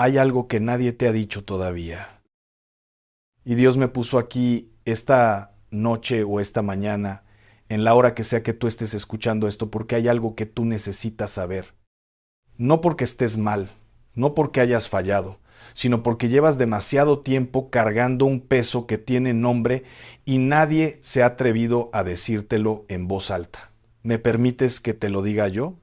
hay algo que nadie te ha dicho todavía. Y Dios me puso aquí esta noche o esta mañana, en la hora que sea que tú estés escuchando esto, porque hay algo que tú necesitas saber. No porque estés mal, no porque hayas fallado, sino porque llevas demasiado tiempo cargando un peso que tiene nombre y nadie se ha atrevido a decírtelo en voz alta. ¿Me permites que te lo diga yo?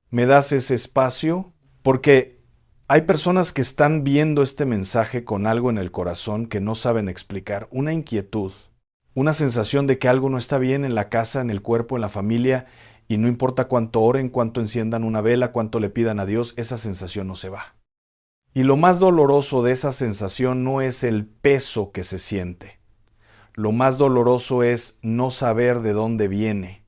¿Me das ese espacio? Porque hay personas que están viendo este mensaje con algo en el corazón que no saben explicar, una inquietud, una sensación de que algo no está bien en la casa, en el cuerpo, en la familia, y no importa cuánto oren, cuánto enciendan una vela, cuánto le pidan a Dios, esa sensación no se va. Y lo más doloroso de esa sensación no es el peso que se siente. Lo más doloroso es no saber de dónde viene.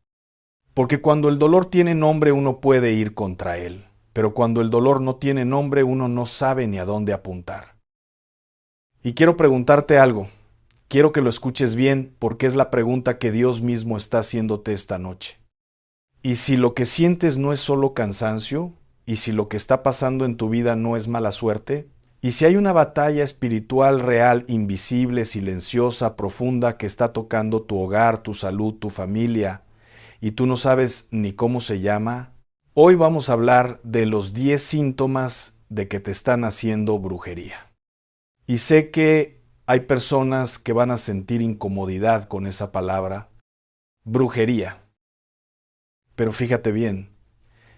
Porque cuando el dolor tiene nombre uno puede ir contra él, pero cuando el dolor no tiene nombre uno no sabe ni a dónde apuntar. Y quiero preguntarte algo. Quiero que lo escuches bien porque es la pregunta que Dios mismo está haciéndote esta noche. Y si lo que sientes no es solo cansancio, y si lo que está pasando en tu vida no es mala suerte, y si hay una batalla espiritual real, invisible, silenciosa, profunda que está tocando tu hogar, tu salud, tu familia, y tú no sabes ni cómo se llama, hoy vamos a hablar de los 10 síntomas de que te están haciendo brujería. Y sé que hay personas que van a sentir incomodidad con esa palabra, brujería. Pero fíjate bien,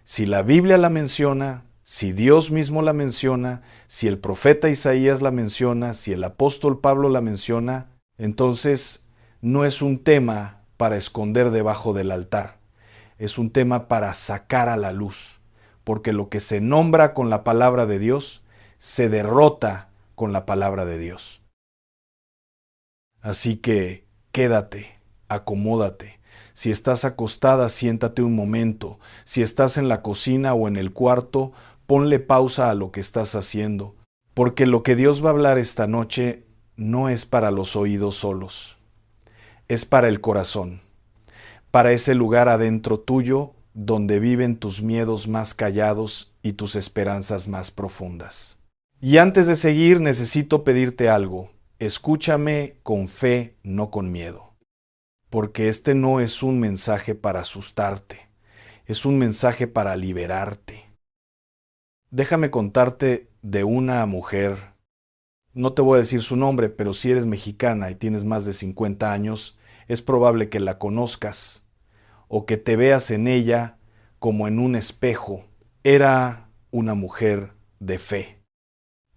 si la Biblia la menciona, si Dios mismo la menciona, si el profeta Isaías la menciona, si el apóstol Pablo la menciona, entonces no es un tema para esconder debajo del altar, es un tema para sacar a la luz, porque lo que se nombra con la palabra de Dios, se derrota con la palabra de Dios. Así que quédate, acomódate. Si estás acostada, siéntate un momento. Si estás en la cocina o en el cuarto, ponle pausa a lo que estás haciendo, porque lo que Dios va a hablar esta noche no es para los oídos solos, es para el corazón, para ese lugar adentro tuyo donde viven tus miedos más callados y tus esperanzas más profundas. Y antes de seguir, necesito pedirte algo. Escúchame con fe, no con miedo, porque este no es un mensaje para asustarte, es un mensaje para liberarte. Déjame contarte de una mujer, no te voy a decir su nombre, pero si eres mexicana y tienes más de 50 años, es probable que la conozcas o que te veas en ella como en un espejo. Era una mujer de fe,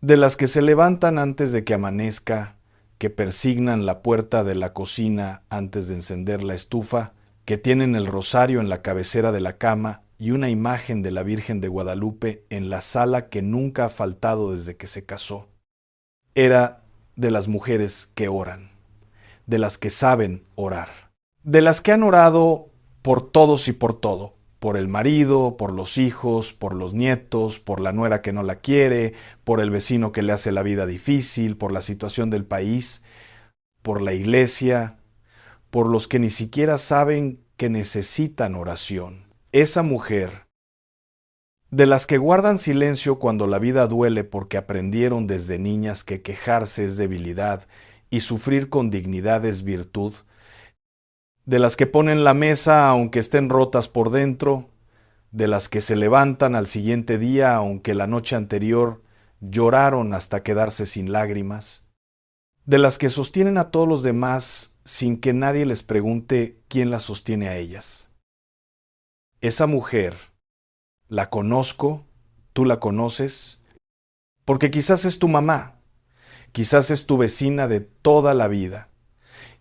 de las que se levantan antes de que amanezca, que persignan la puerta de la cocina antes de encender la estufa, que tienen el rosario en la cabecera de la cama y una imagen de la Virgen de Guadalupe en la sala que nunca ha faltado desde que se casó. Era de las mujeres que oran, de las que saben orar, de las que han orado por todos y por todo, por el marido, por los hijos, por los nietos, por la nuera que no la quiere, por el vecino que le hace la vida difícil, por la situación del país, por la iglesia, por los que ni siquiera saben que necesitan oración. Esa mujer, de las que guardan silencio cuando la vida duele porque aprendieron desde niñas que quejarse es debilidad y sufrir con dignidad es virtud, de las que ponen la mesa aunque estén rotas por dentro, de las que se levantan al siguiente día aunque la noche anterior lloraron hasta quedarse sin lágrimas, de las que sostienen a todos los demás sin que nadie les pregunte quién las sostiene a ellas. Esa mujer, la conozco, tú la conoces, porque quizás es tu mamá, quizás es tu vecina de toda la vida,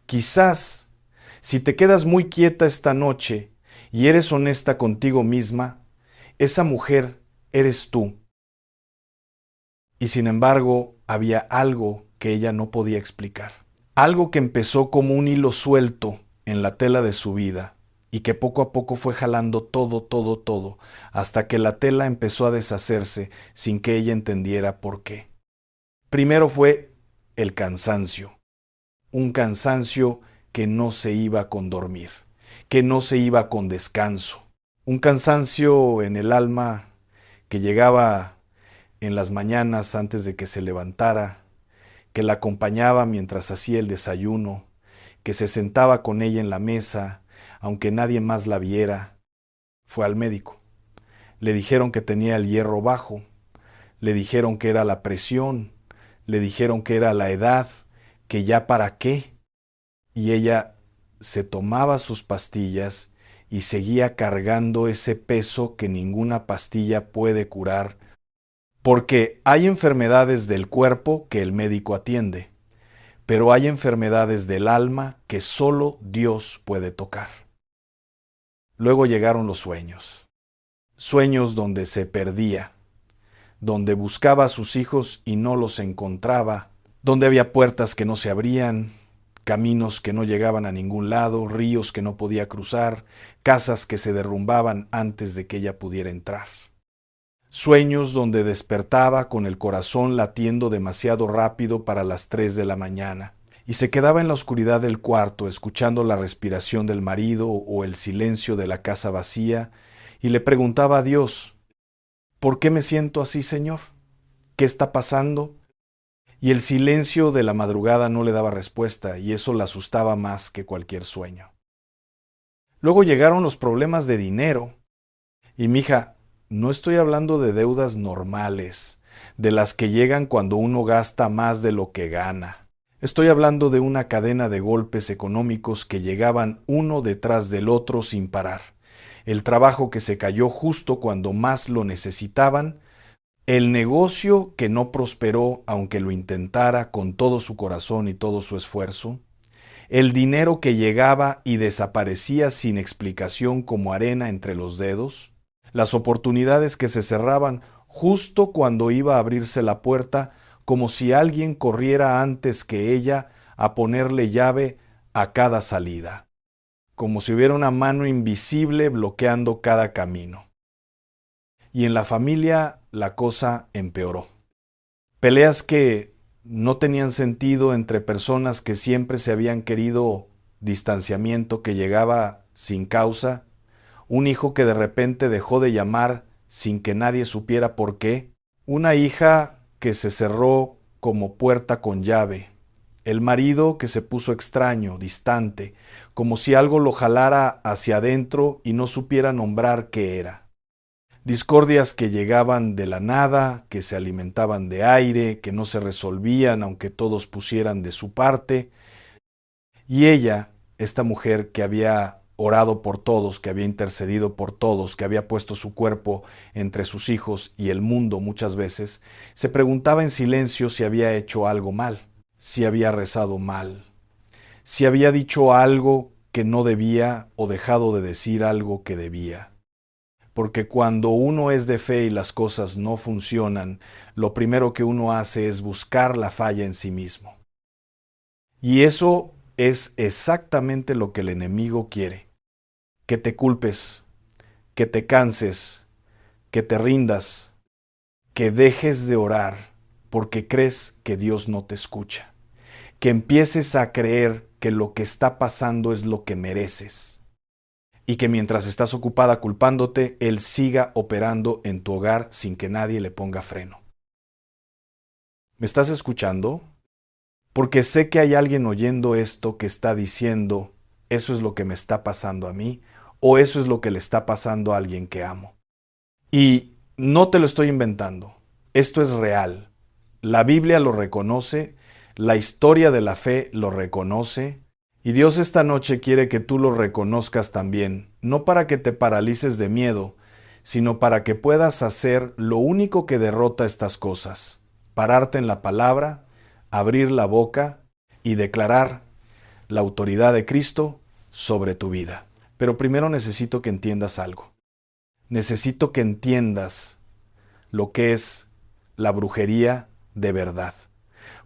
quizás si te quedas muy quieta esta noche y eres honesta contigo misma, esa mujer eres tú. Y sin embargo, había algo que ella no podía explicar. Algo que empezó como un hilo suelto en la tela de su vida y que poco a poco fue jalando todo, hasta que la tela empezó a deshacerse sin que ella entendiera por qué. Primero fue el cansancio, un cansancio que no se iba con dormir, que no se iba con descanso, un cansancio en el alma que llegaba en las mañanas antes de que se levantara, que la acompañaba mientras hacía el desayuno, que se sentaba con ella en la mesa, aunque nadie más la viera. Fue al médico. Le dijeron que tenía el hierro bajo, le dijeron que era la presión, le dijeron que era la edad, que ya para qué. Y ella se tomaba sus pastillas y seguía cargando ese peso que ninguna pastilla puede curar, porque hay enfermedades del cuerpo que el médico atiende, pero hay enfermedades del alma que solo Dios puede tocar. Luego llegaron los sueños, sueños donde se perdía, donde buscaba a sus hijos y no los encontraba, donde había puertas que no se abrían, caminos que no llegaban a ningún lado, ríos que no podía cruzar, casas que se derrumbaban antes de que ella pudiera entrar. Sueños donde despertaba con el corazón latiendo demasiado rápido para las 3 de la mañana y se quedaba en la oscuridad del cuarto escuchando la respiración del marido o el silencio de la casa vacía y le preguntaba a Dios: ¿por qué me siento así, Señor? ¿Qué está pasando? Y el silencio de la madrugada no le daba respuesta y eso la asustaba más que cualquier sueño. Luego llegaron los problemas de dinero y mija, no estoy hablando de deudas normales, de las que llegan cuando uno gasta más de lo que gana. Estoy hablando de una cadena de golpes económicos que llegaban uno detrás del otro sin parar. El trabajo que se cayó justo cuando más lo necesitaban, el negocio que no prosperó aunque lo intentara con todo su corazón y todo su esfuerzo, el dinero que llegaba y desaparecía sin explicación como arena entre los dedos, las oportunidades que se cerraban justo cuando iba a abrirse la puerta, como si alguien corriera antes que ella a ponerle llave a cada salida, como si hubiera una mano invisible bloqueando cada camino. Y en la familia la cosa empeoró. Peleas que no tenían sentido entre personas que siempre se habían querido, distanciamiento que llegaba sin causa, un hijo que de repente dejó de llamar sin que nadie supiera por qué, una hija que se cerró como puerta con llave, el marido que se puso extraño, distante, como si algo lo jalara hacia adentro y no supiera nombrar qué era. Discordias que llegaban de la nada, que se alimentaban de aire, que no se resolvían aunque todos pusieran de su parte. Y ella, esta mujer que había orado por todos, que había intercedido por todos, que había puesto su cuerpo entre sus hijos y el mundo muchas veces, se preguntaba en silencio si había hecho algo mal, si había rezado mal, si había dicho algo que no debía o dejado de decir algo que debía. Porque cuando uno es de fe y las cosas no funcionan, lo primero que uno hace es buscar la falla en sí mismo. Y eso es exactamente lo que el enemigo quiere. Que te culpes, que te canses, que te rindas, que dejes de orar porque crees que Dios no te escucha, que empieces a creer que lo que está pasando es lo que mereces y que mientras estás ocupada culpándote, Él siga operando en tu hogar sin que nadie le ponga freno. ¿Me estás escuchando? Porque sé que hay alguien oyendo esto que está diciendo, eso es lo que me está pasando a mí, o eso es lo que le está pasando a alguien que amo. Y no te lo estoy inventando, esto es real. La Biblia lo reconoce, la historia de la fe lo reconoce, y Dios esta noche quiere que tú lo reconozcas también, no para que te paralices de miedo, sino para que puedas hacer lo único que derrota estas cosas, pararte en la palabra, abrir la boca y declarar la autoridad de Cristo sobre tu vida. Pero primero necesito que entiendas algo. Necesito que entiendas lo que es la brujería de verdad.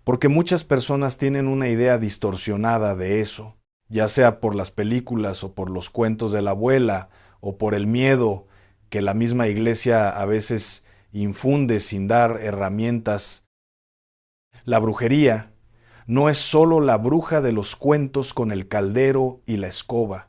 Porque muchas personas tienen una idea distorsionada de eso, ya sea por las películas o por los cuentos de la abuela o por el miedo que la misma iglesia a veces infunde sin dar herramientas. La brujería no es solo la bruja de los cuentos con el caldero y la escoba.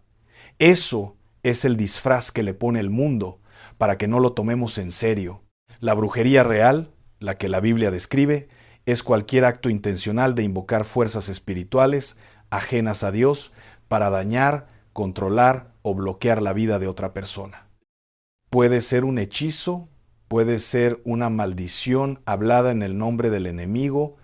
Eso es el disfraz que le pone el mundo para que no lo tomemos en serio. La brujería real la que la Biblia describe, es cualquier acto intencional de invocar fuerzas espirituales ajenas a Dios para dañar, controlar o bloquear la vida de otra persona. Puede ser un hechizo, puede ser una maldición hablada en el nombre del enemigo,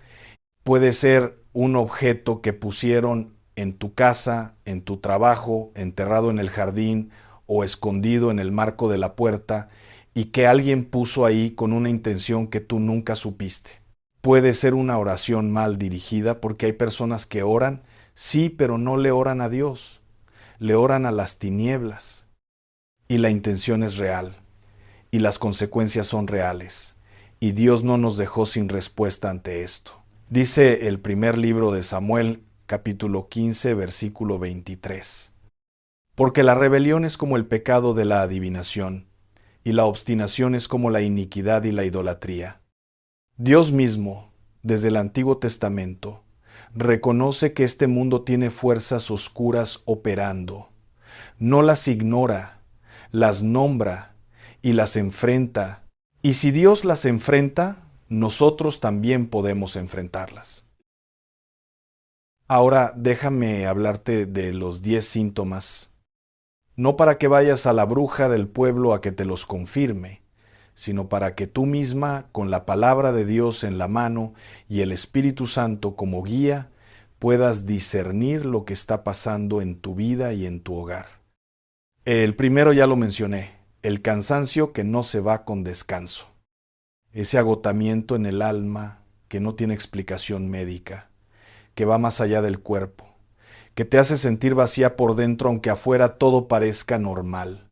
puede ser un objeto que pusieron en tu casa, en tu trabajo, enterrado en el jardín o escondido en el marco de la puerta y que alguien puso ahí con una intención que tú nunca supiste. Puede ser una oración mal dirigida porque hay personas que oran, sí, pero no le oran a Dios, le oran a las tinieblas y la intención es real y las consecuencias son reales y Dios no nos dejó sin respuesta ante esto. Dice el primer libro de Samuel, capítulo 15, versículo 23. Porque la rebelión es como el pecado de la adivinación, y la obstinación es como la iniquidad y la idolatría. Dios mismo, desde el Antiguo Testamento, reconoce que este mundo tiene fuerzas oscuras operando. No las ignora, las nombra y las enfrenta. Y si Dios las enfrenta, nosotros también podemos enfrentarlas. Ahora déjame hablarte de los 10 síntomas, no para que vayas a la bruja del pueblo a que te los confirme, sino para que tú misma, con la palabra de Dios en la mano y el Espíritu Santo como guía, puedas discernir lo que está pasando en tu vida y en tu hogar. El primero ya lo mencioné, el cansancio que no se va con descanso. Ese agotamiento en el alma que no tiene explicación médica, que va más allá del cuerpo, que te hace sentir vacía por dentro aunque afuera todo parezca normal.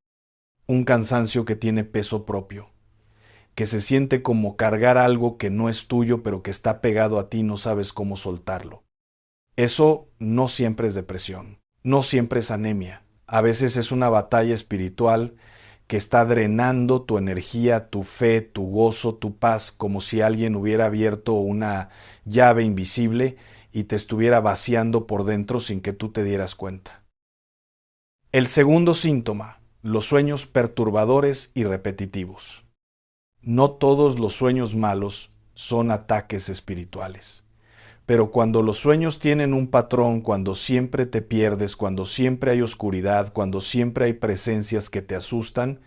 Un cansancio que tiene peso propio, que se siente como cargar algo que no es tuyo pero que está pegado a ti y no sabes cómo soltarlo. Eso no siempre es depresión, no siempre es anemia. A veces es una batalla espiritual que está drenando tu energía, tu fe, tu gozo, tu paz, como si alguien hubiera abierto una llave invisible y te estuviera vaciando por dentro sin que tú te dieras cuenta. El segundo síntoma, los sueños perturbadores y repetitivos. No todos los sueños malos son ataques espirituales. Pero cuando los sueños tienen un patrón, cuando siempre te pierdes, cuando siempre hay oscuridad, cuando siempre hay presencias que te asustan,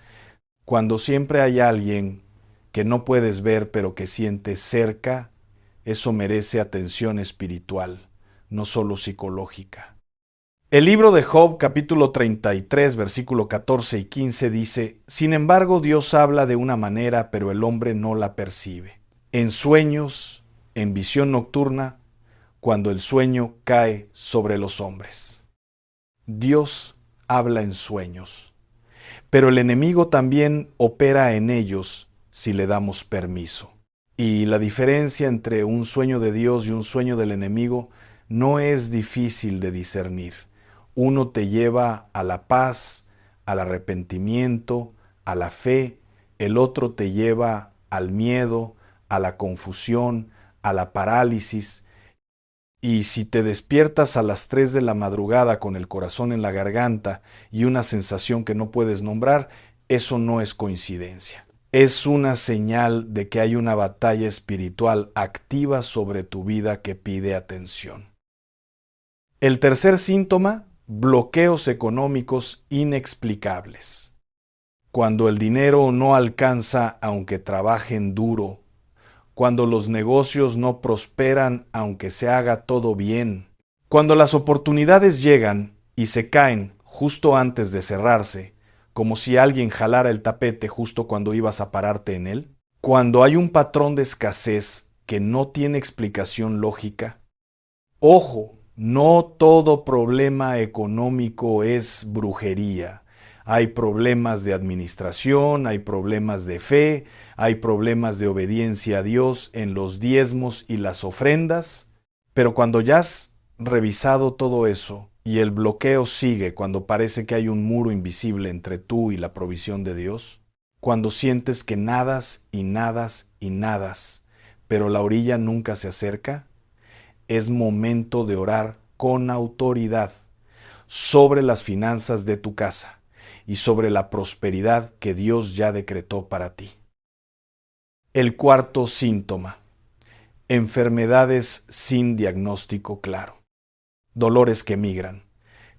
cuando siempre hay alguien que no puedes ver pero que sientes cerca, eso merece atención espiritual, no solo psicológica. El libro de Job, capítulo 33, versículo 14 y 15 dice: Sin embargo, Dios habla de una manera, pero el hombre no la percibe. En sueños, en visión nocturna, cuando el sueño cae sobre los hombres. Dios habla en sueños, pero el enemigo también opera en ellos si le damos permiso. Y la diferencia entre un sueño de Dios y un sueño del enemigo no es difícil de discernir. Uno te lleva a la paz, al arrepentimiento, a la fe, el otro te lleva al miedo, a la confusión, a la parálisis. Y si te despiertas a las 3 de la madrugada con el corazón en la garganta y una sensación que no puedes nombrar, eso no es coincidencia. Es una señal de que hay una batalla espiritual activa sobre tu vida que pide atención. El tercer síntoma, bloqueos económicos inexplicables. Cuando el dinero no alcanza aunque trabajen duro, cuando los negocios no prosperan aunque se haga todo bien, cuando las oportunidades llegan y se caen justo antes de cerrarse, como si alguien jalara el tapete justo cuando ibas a pararte en él, cuando hay un patrón de escasez que no tiene explicación lógica. Ojo, no todo problema económico es brujería. Hay problemas de administración, hay problemas de fe, hay problemas de obediencia a Dios en los diezmos y las ofrendas, pero cuando ya has revisado todo eso y el bloqueo sigue, cuando parece que hay un muro invisible entre tú y la provisión de Dios, cuando sientes que nadas y nadas y nadas, pero la orilla nunca se acerca, es momento de orar con autoridad sobre las finanzas de tu casa y sobre la prosperidad que Dios ya decretó para ti. El cuarto síntoma: enfermedades sin diagnóstico claro. Dolores que migran,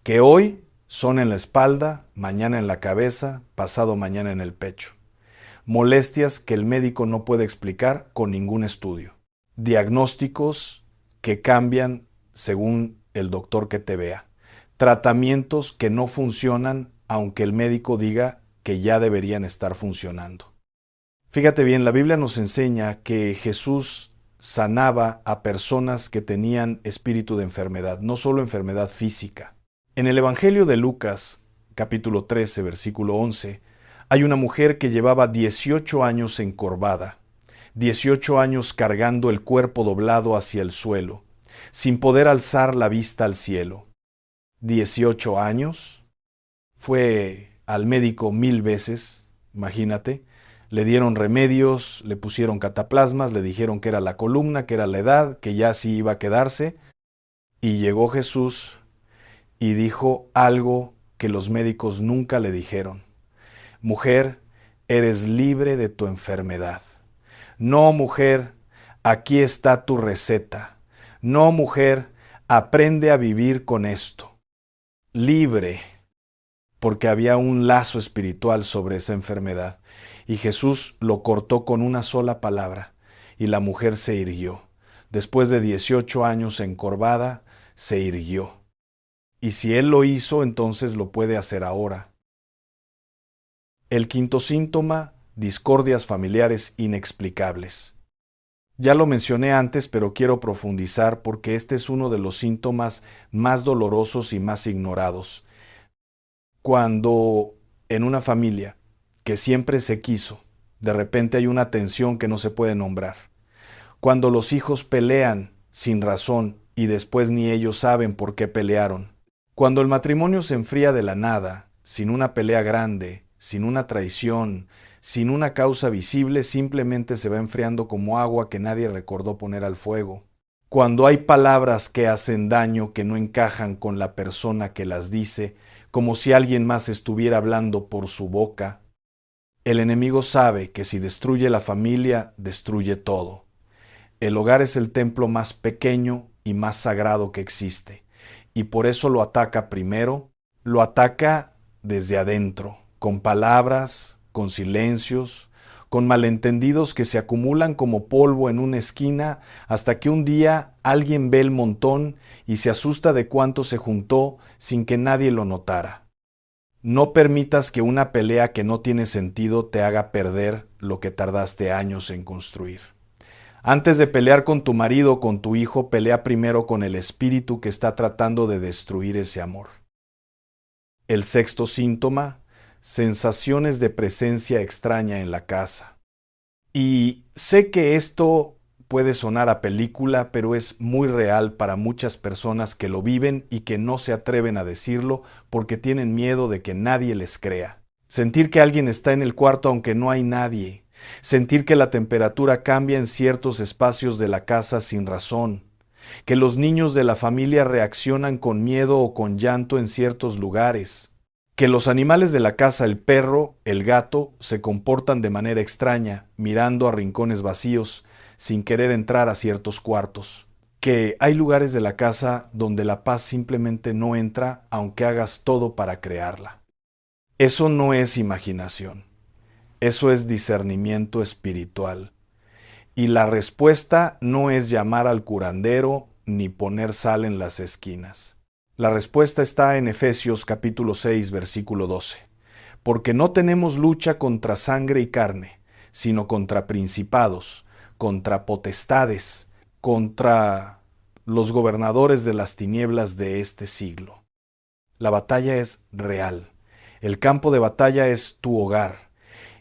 que hoy son en la espalda, mañana en la cabeza, pasado mañana en el pecho. Molestias que el médico no puede explicar con ningún estudio. Diagnósticos que cambian según el doctor que te vea. Tratamientos que no funcionan aunque el médico diga que ya deberían estar funcionando. Fíjate bien, la Biblia nos enseña que Jesús sanaba a personas que tenían espíritu de enfermedad, no solo enfermedad física. En el Evangelio de Lucas, capítulo 13, versículo 11, hay una mujer que llevaba 18 años encorvada, 18 años cargando el cuerpo doblado hacia el suelo, sin poder alzar la vista al cielo. 18 años. Fue al médico 1000 veces, imagínate. Le dieron remedios, le pusieron cataplasmas, le dijeron que era la columna, que era la edad, que ya sí iba a quedarse. Y llegó Jesús y dijo algo que los médicos nunca le dijeron. Mujer, eres libre de tu enfermedad. No, mujer, aquí está tu receta. No, mujer, aprende a vivir con esto. Libre, porque había un lazo espiritual sobre esa enfermedad. Y Jesús lo cortó con una sola palabra, y la mujer se irguió. Después de 18 años encorvada, se irguió. Y si Él lo hizo, entonces lo puede hacer ahora. El quinto síntoma: discordias familiares inexplicables. Ya lo mencioné antes, pero quiero profundizar porque este es uno de los síntomas más dolorosos y más ignorados. Cuando en una familia que siempre se quiso, de repente hay una tensión que no se puede nombrar. Cuando los hijos pelean sin razón y después ni ellos saben por qué pelearon. Cuando el matrimonio se enfría de la nada, sin una pelea grande, sin una traición, sin una causa visible, simplemente se va enfriando como agua que nadie recordó poner al fuego. Cuando hay palabras que hacen daño que no encajan con la persona que las dice, como si alguien más estuviera hablando por su boca. El enemigo sabe que si destruye la familia, destruye todo. El hogar es el templo más pequeño y más sagrado que existe, y por eso lo ataca primero, lo ataca desde adentro, con palabras, con silencios, con malentendidos que se acumulan como polvo en una esquina hasta que un día alguien ve el montón y se asusta de cuánto se juntó sin que nadie lo notara. No permitas que una pelea que no tiene sentido te haga perder lo que tardaste años en construir. Antes de pelear con tu marido o con tu hijo, pelea primero con el espíritu que está tratando de destruir ese amor. El sexto síntoma: sensaciones de presencia extraña en la casa. Y sé que esto puede sonar a película, pero es muy real para muchas personas que lo viven y que no se atreven a decirlo porque tienen miedo de que nadie les crea. Sentir que alguien está en el cuarto aunque no hay nadie. Sentir que la temperatura cambia en ciertos espacios de la casa sin razón. Que los niños de la familia reaccionan con miedo o con llanto en ciertos lugares. Que los animales de la casa, el perro, el gato, se comportan de manera extraña, mirando a rincones vacíos, sin querer entrar a ciertos cuartos. Que hay lugares de la casa donde la paz simplemente no entra aunque hagas todo para crearla. Eso no es imaginación, eso es discernimiento espiritual. Y la respuesta no es llamar al curandero ni poner sal en las esquinas. La respuesta está en Efesios capítulo 6, versículo 12. Porque no tenemos lucha contra sangre y carne, sino contra principados, contra potestades, contra los gobernadores de las tinieblas de este siglo. La batalla es real. El campo de batalla es tu hogar.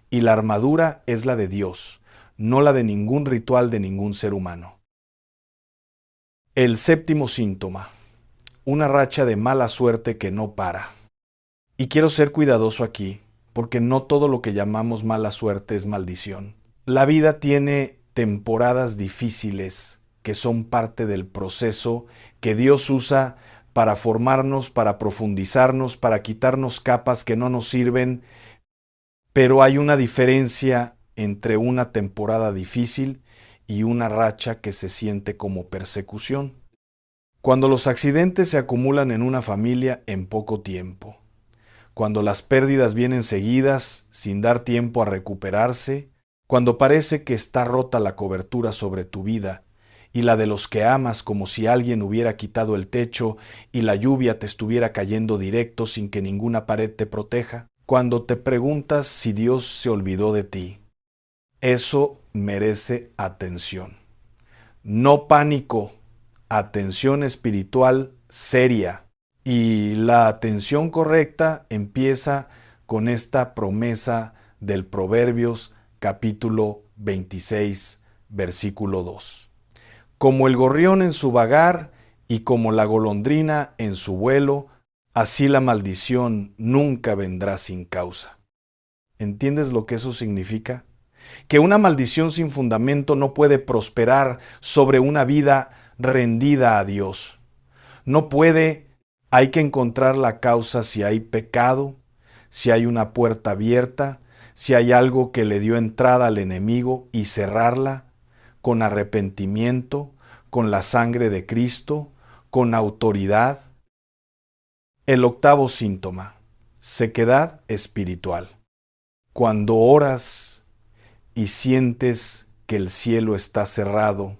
Y la armadura es la de Dios, no la de ningún ritual de ningún ser humano. El séptimo síntoma: una racha de mala suerte que no para. Y quiero ser cuidadoso aquí, porque no todo lo que llamamos mala suerte es maldición. La vida tiene temporadas difíciles que son parte del proceso que Dios usa para formarnos, para profundizarnos, para quitarnos capas que no nos sirven, pero hay una diferencia entre una temporada difícil y una racha que se siente como persecución. Cuando los accidentes se acumulan en una familia en poco tiempo, cuando las pérdidas vienen seguidas sin dar tiempo a recuperarse, cuando parece que está rota la cobertura sobre tu vida y la de los que amas, como si alguien hubiera quitado el techo y la lluvia te estuviera cayendo directo sin que ninguna pared te proteja, cuando te preguntas si Dios se olvidó de ti, eso merece atención. No pánico, atención espiritual seria. Y la atención correcta empieza con esta promesa del Proverbios capítulo 26, versículo 2. Como el gorrión en su vagar y como la golondrina en su vuelo, así la maldición nunca vendrá sin causa. ¿Entiendes lo que eso significa? Que una maldición sin fundamento no puede prosperar sobre una vida rendida a Dios. No puede. Hay que encontrar la causa si hay pecado, si hay una puerta abierta, si hay algo que le dio entrada al enemigo y cerrarla con arrepentimiento, con la sangre de Cristo, con autoridad. El octavo síntoma, sequedad espiritual. Cuando oras y sientes que el cielo está cerrado,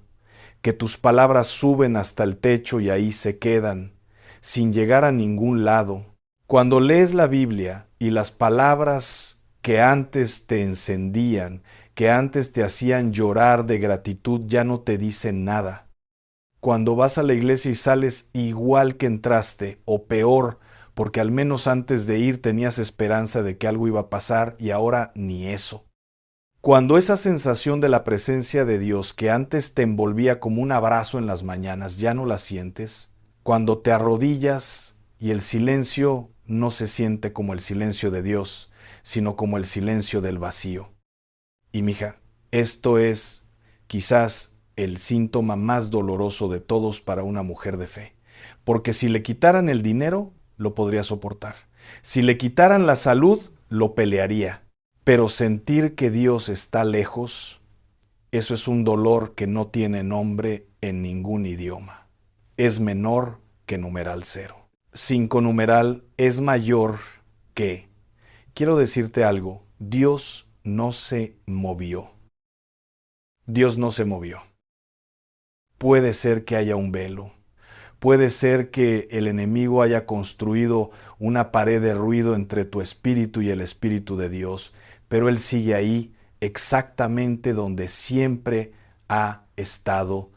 que tus palabras suben hasta el techo y ahí se quedan, sin llegar a ningún lado. Cuando lees la Biblia y las palabras que antes te encendían, que antes te hacían llorar de gratitud, ya no te dicen nada. Cuando vas a la iglesia y sales igual que entraste, o peor, porque al menos antes de ir tenías esperanza de que algo iba a pasar y ahora ni eso. Cuando esa sensación de la presencia de Dios que antes te envolvía como un abrazo en las mañanas ya no la sientes, cuando te arrodillas y el silencio no se siente como el silencio de Dios, sino como el silencio del vacío. Y mija, esto es quizás el síntoma más doloroso de todos para una mujer de fe, porque si le quitaran el dinero, lo podría soportar. Si le quitaran la salud, lo pelearía. Pero sentir que Dios está lejos, eso es un dolor que no tiene nombre en ningún idioma. Es menor que numeral 0. 5 numeral es mayor que. Quiero decirte algo, Dios no se movió. Dios no se movió. Puede ser que haya un velo. Puede ser que el enemigo haya construido una pared de ruido entre tu espíritu y el espíritu de Dios, pero Él sigue ahí exactamente donde siempre ha estado.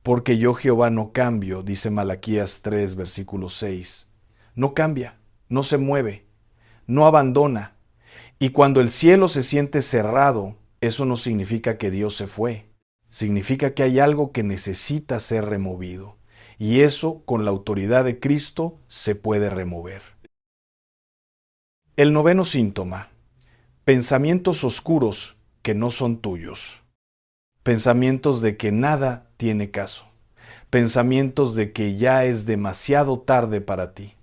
Porque yo Jehová no cambio, dice Malaquías 3, versículo 6. No cambia, no se mueve, no abandona. Y cuando el cielo se siente cerrado, eso no significa que Dios se fue. Significa que hay algo que necesita ser removido. Y eso, con la autoridad de Cristo, se puede remover. El noveno síntoma. Pensamientos oscuros que no son tuyos. Pensamientos de que nada tiene caso. Pensamientos de que ya es demasiado tarde para ti.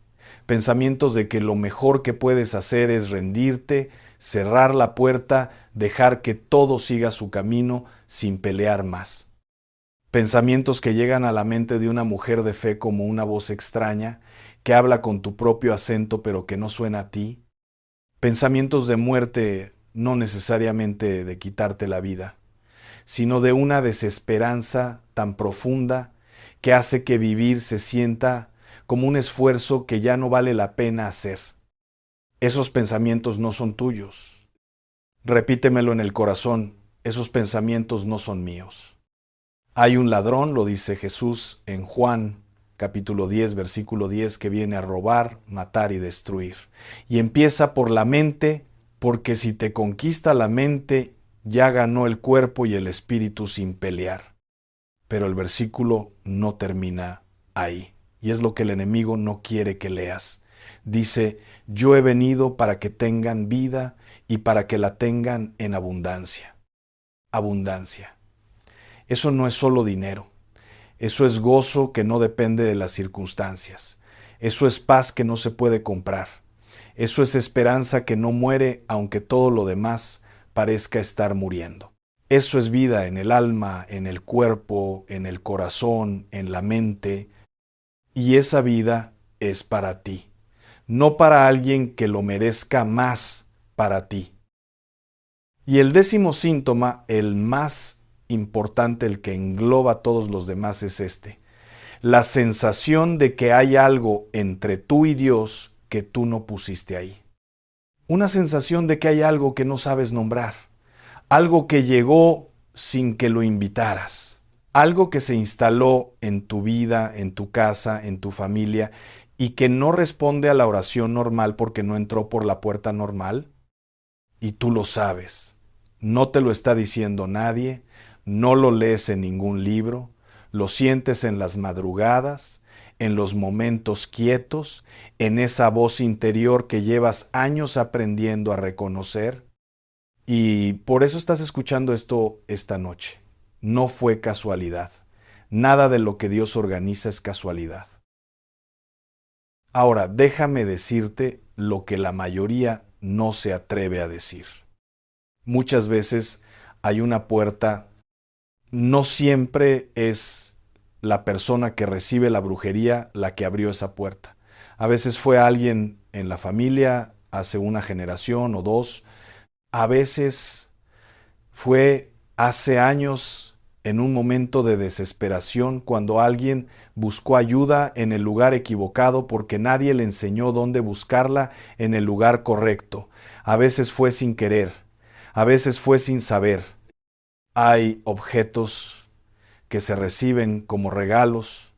Pensamientos de que lo mejor que puedes hacer es rendirte, cerrar la puerta, dejar que todo siga su camino sin pelear más. Pensamientos que llegan a la mente de una mujer de fe como una voz extraña, que habla con tu propio acento pero que no suena a ti. Pensamientos de muerte, no necesariamente de quitarte la vida, sino de una desesperanza tan profunda que hace que vivir se sienta como un esfuerzo que ya no vale la pena hacer. Esos pensamientos no son tuyos. Repítemelo en el corazón, esos pensamientos no son míos. Hay un ladrón, lo dice Jesús en Juan capítulo 10, versículo 10, que viene a robar, matar y destruir. Y empieza por la mente, porque si te conquista la mente, ya ganó el cuerpo y el espíritu sin pelear. Pero el versículo no termina ahí. Y es lo que el enemigo no quiere que leas. Dice, yo he venido para que tengan vida y para que la tengan en abundancia. Abundancia. Eso no es solo dinero. Eso es gozo que no depende de las circunstancias. Eso es paz que no se puede comprar. Eso es esperanza que no muere aunque todo lo demás parezca estar muriendo. Eso es vida en el alma, en el cuerpo, en el corazón, en la mente, y esa vida es para ti, no para alguien que lo merezca más para ti. Y el 10º síntoma, el más importante, el que engloba a todos los demás, es este: la sensación de que hay algo entre tú y Dios que tú no pusiste ahí. Una sensación de que hay algo que no sabes nombrar, algo que llegó sin que lo invitaras, algo que se instaló en tu vida, en tu casa, en tu familia, y que no responde a la oración normal porque no entró por la puerta normal, y tú lo sabes. No te lo está diciendo nadie, no lo lees en ningún libro, lo sientes en las madrugadas, en los momentos quietos, en esa voz interior que llevas años aprendiendo a reconocer. Y por eso estás escuchando esto esta noche. No fue casualidad. Nada de lo que Dios organiza es casualidad. Ahora, déjame decirte lo que la mayoría no se atreve a decir. Muchas veces hay una puerta, no siempre es la persona que recibe la brujería la que abrió esa puerta. A veces fue alguien en la familia hace una generación o dos. A veces fue hace años en un momento de desesperación cuando alguien buscó ayuda en el lugar equivocado porque nadie le enseñó dónde buscarla en el lugar correcto. A veces fue sin querer, a veces fue sin saber. Hay objetos que se reciben como regalos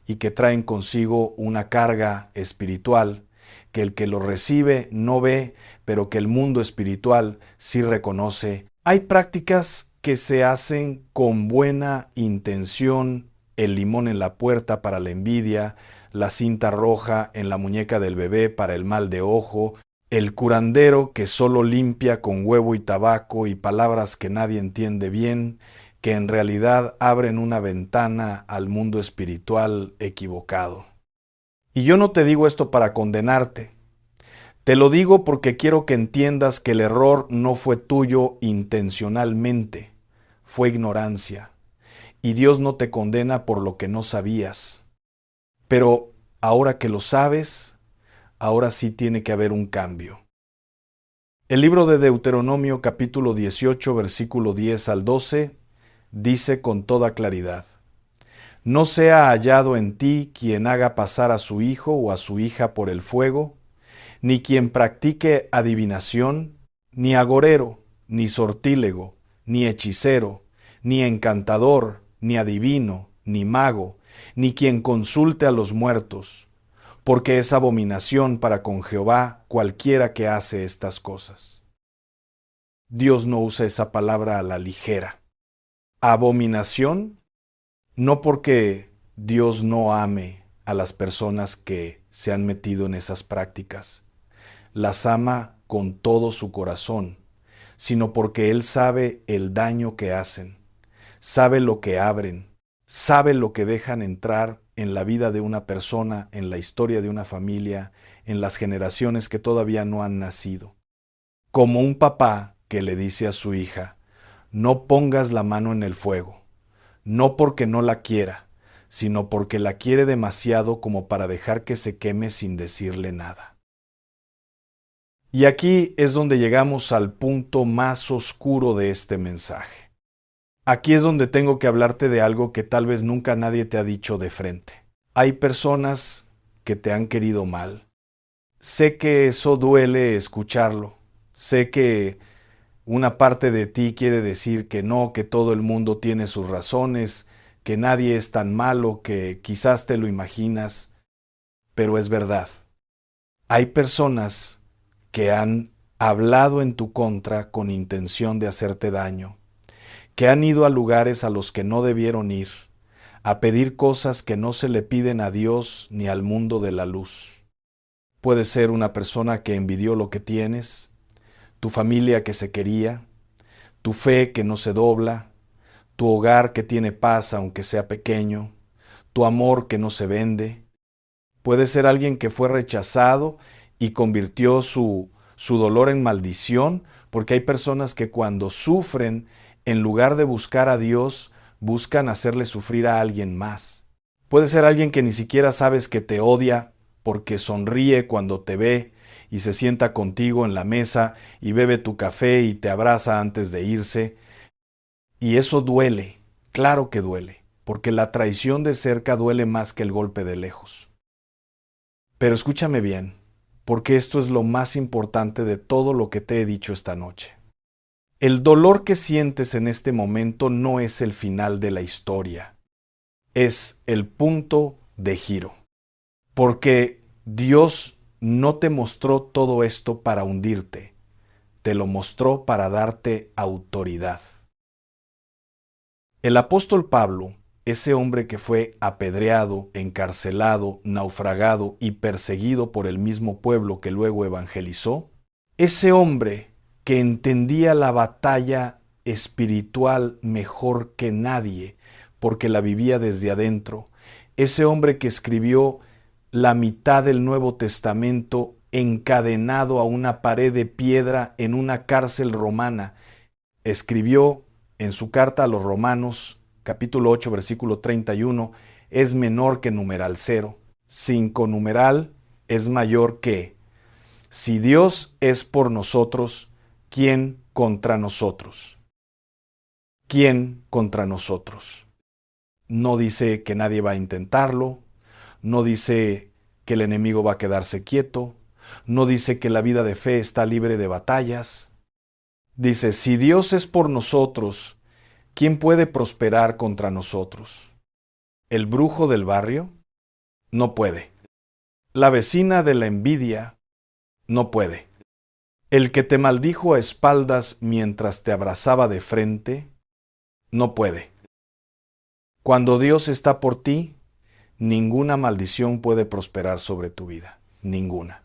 y que traen consigo una carga espiritual que el que lo recibe no ve, pero que el mundo espiritual sí reconoce. Hay prácticas que se hacen con buena intención: el limón en la puerta para la envidia, la cinta roja en la muñeca del bebé para el mal de ojo, el curandero que solo limpia con huevo y tabaco y palabras que nadie entiende bien, que en realidad abren una ventana al mundo espiritual equivocado. Y yo no te digo esto para condenarte. Te lo digo porque quiero que entiendas que el error no fue tuyo intencionalmente, fue ignorancia. Y Dios no te condena por lo que no sabías. Pero ahora que lo sabes, ahora sí tiene que haber un cambio. El libro de Deuteronomio capítulo 18, versículo 10 al 12, dice con toda claridad: no sea hallado en ti quien haga pasar a su hijo o a su hija por el fuego, ni quien practique adivinación, ni agorero, ni sortílego, ni hechicero, ni encantador, ni adivino, ni mago, ni quien consulte a los muertos, porque es abominación para con Jehová cualquiera que hace estas cosas. Dios no usa esa palabra a la ligera. Abominación, no porque Dios no ame a las personas que se han metido en esas prácticas, las ama con todo su corazón, sino porque Él sabe el daño que hacen, sabe lo que abren, sabe lo que dejan entrar en la vida de una persona, en la historia de una familia, en las generaciones que todavía no han nacido. Como un papá que le dice a su hija: no pongas la mano en el fuego, no porque no la quiera, sino porque la quiere demasiado como para dejar que se queme sin decirle nada. Y aquí es donde llegamos al punto más oscuro de este mensaje. Aquí es donde tengo que hablarte de algo que tal vez nunca nadie te ha dicho de frente. Hay personas que te han querido mal. Sé que eso duele escucharlo. Sé que una parte de ti quiere decir que no, que todo el mundo tiene sus razones, que nadie es tan malo, que quizás te lo imaginas, pero es verdad. Hay personas que han hablado en tu contra con intención de hacerte daño, que han ido a lugares a los que no debieron ir, a pedir cosas que no se le piden a Dios ni al mundo de la luz. Puede ser una persona que envidió lo que tienes, tu familia que se quería, tu fe que no se dobla, tu hogar que tiene paz aunque sea pequeño, tu amor que no se vende. Puede ser alguien que fue rechazado y convirtió su dolor en maldición porque hay personas que cuando sufren, en lugar de buscar a Dios, buscan hacerle sufrir a alguien más. Puede ser alguien que ni siquiera sabes que te odia porque sonríe cuando te ve y se sienta contigo en la mesa y bebe tu café y te abraza antes de irse. Y eso duele, claro que duele, porque la traición de cerca duele más que el golpe de lejos. Pero escúchame bien, porque esto es lo más importante de todo lo que te he dicho esta noche. El dolor que sientes en este momento no es el final de la historia, es el punto de giro. Porque Dios no te mostró todo esto para hundirte, te lo mostró para darte autoridad. El apóstol Pablo, ese hombre que fue apedreado, encarcelado, naufragado y perseguido por el mismo pueblo que luego evangelizó, ese hombre que entendía la batalla espiritual mejor que nadie, porque la vivía desde adentro, ese hombre que escribió la mitad del Nuevo Testamento encadenado a una pared de piedra en una cárcel romana, escribió en su carta a los Romanos, capítulo 8, versículo 31, es menor que numeral 0. 5 numeral es mayor que, si Dios es por nosotros, ¿quién contra nosotros? ¿Quién contra nosotros? No dice que nadie va a intentarlo, no dice que el enemigo va a quedarse quieto, no dice que la vida de fe está libre de batallas. Dice, si Dios es por nosotros, ¿quién puede prosperar contra nosotros? ¿El brujo del barrio? No puede. La vecina de la envidia? No puede. ¿El que te maldijo a espaldas mientras te abrazaba de frente? No puede. Cuando Dios está por ti, ninguna maldición puede prosperar sobre tu vida. Ninguna.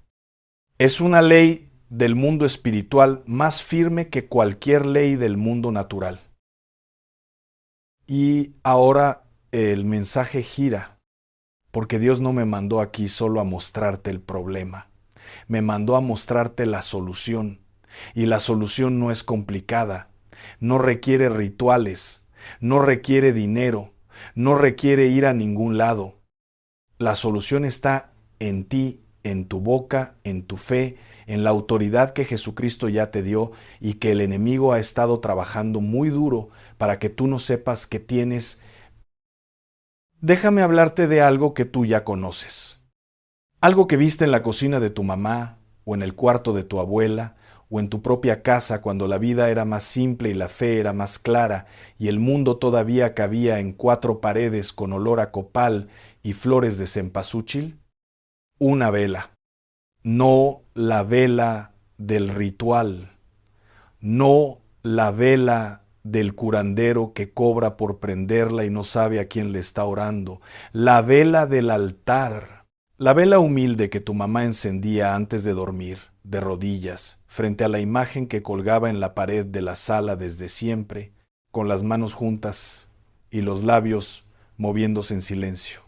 Es una ley del mundo espiritual más firme que cualquier ley del mundo natural. Y ahora el mensaje gira, porque Dios no me mandó aquí solo a mostrarte el problema, me mandó a mostrarte la solución. Y la solución no es complicada, no requiere rituales, no requiere dinero, no requiere ir a ningún lado. La solución está en ti, en tu boca, en tu fe, en la autoridad que Jesucristo ya te dio y que el enemigo ha estado trabajando muy duro para que tú no sepas que tienes. Déjame hablarte de algo que tú ya conoces. Algo que viste en la cocina de tu mamá, o en el cuarto de tu abuela, o en tu propia casa cuando la vida era más simple y la fe era más clara, y el mundo todavía cabía en 4 paredes con olor a copal y flores de cempasúchil. Una vela. No la vela del ritual, no la vela del curandero que cobra por prenderla y no sabe a quién le está orando, la vela del altar, la vela humilde que tu mamá encendía antes de dormir, de rodillas, frente a la imagen que colgaba en la pared de la sala desde siempre, con las manos juntas y los labios moviéndose en silencio,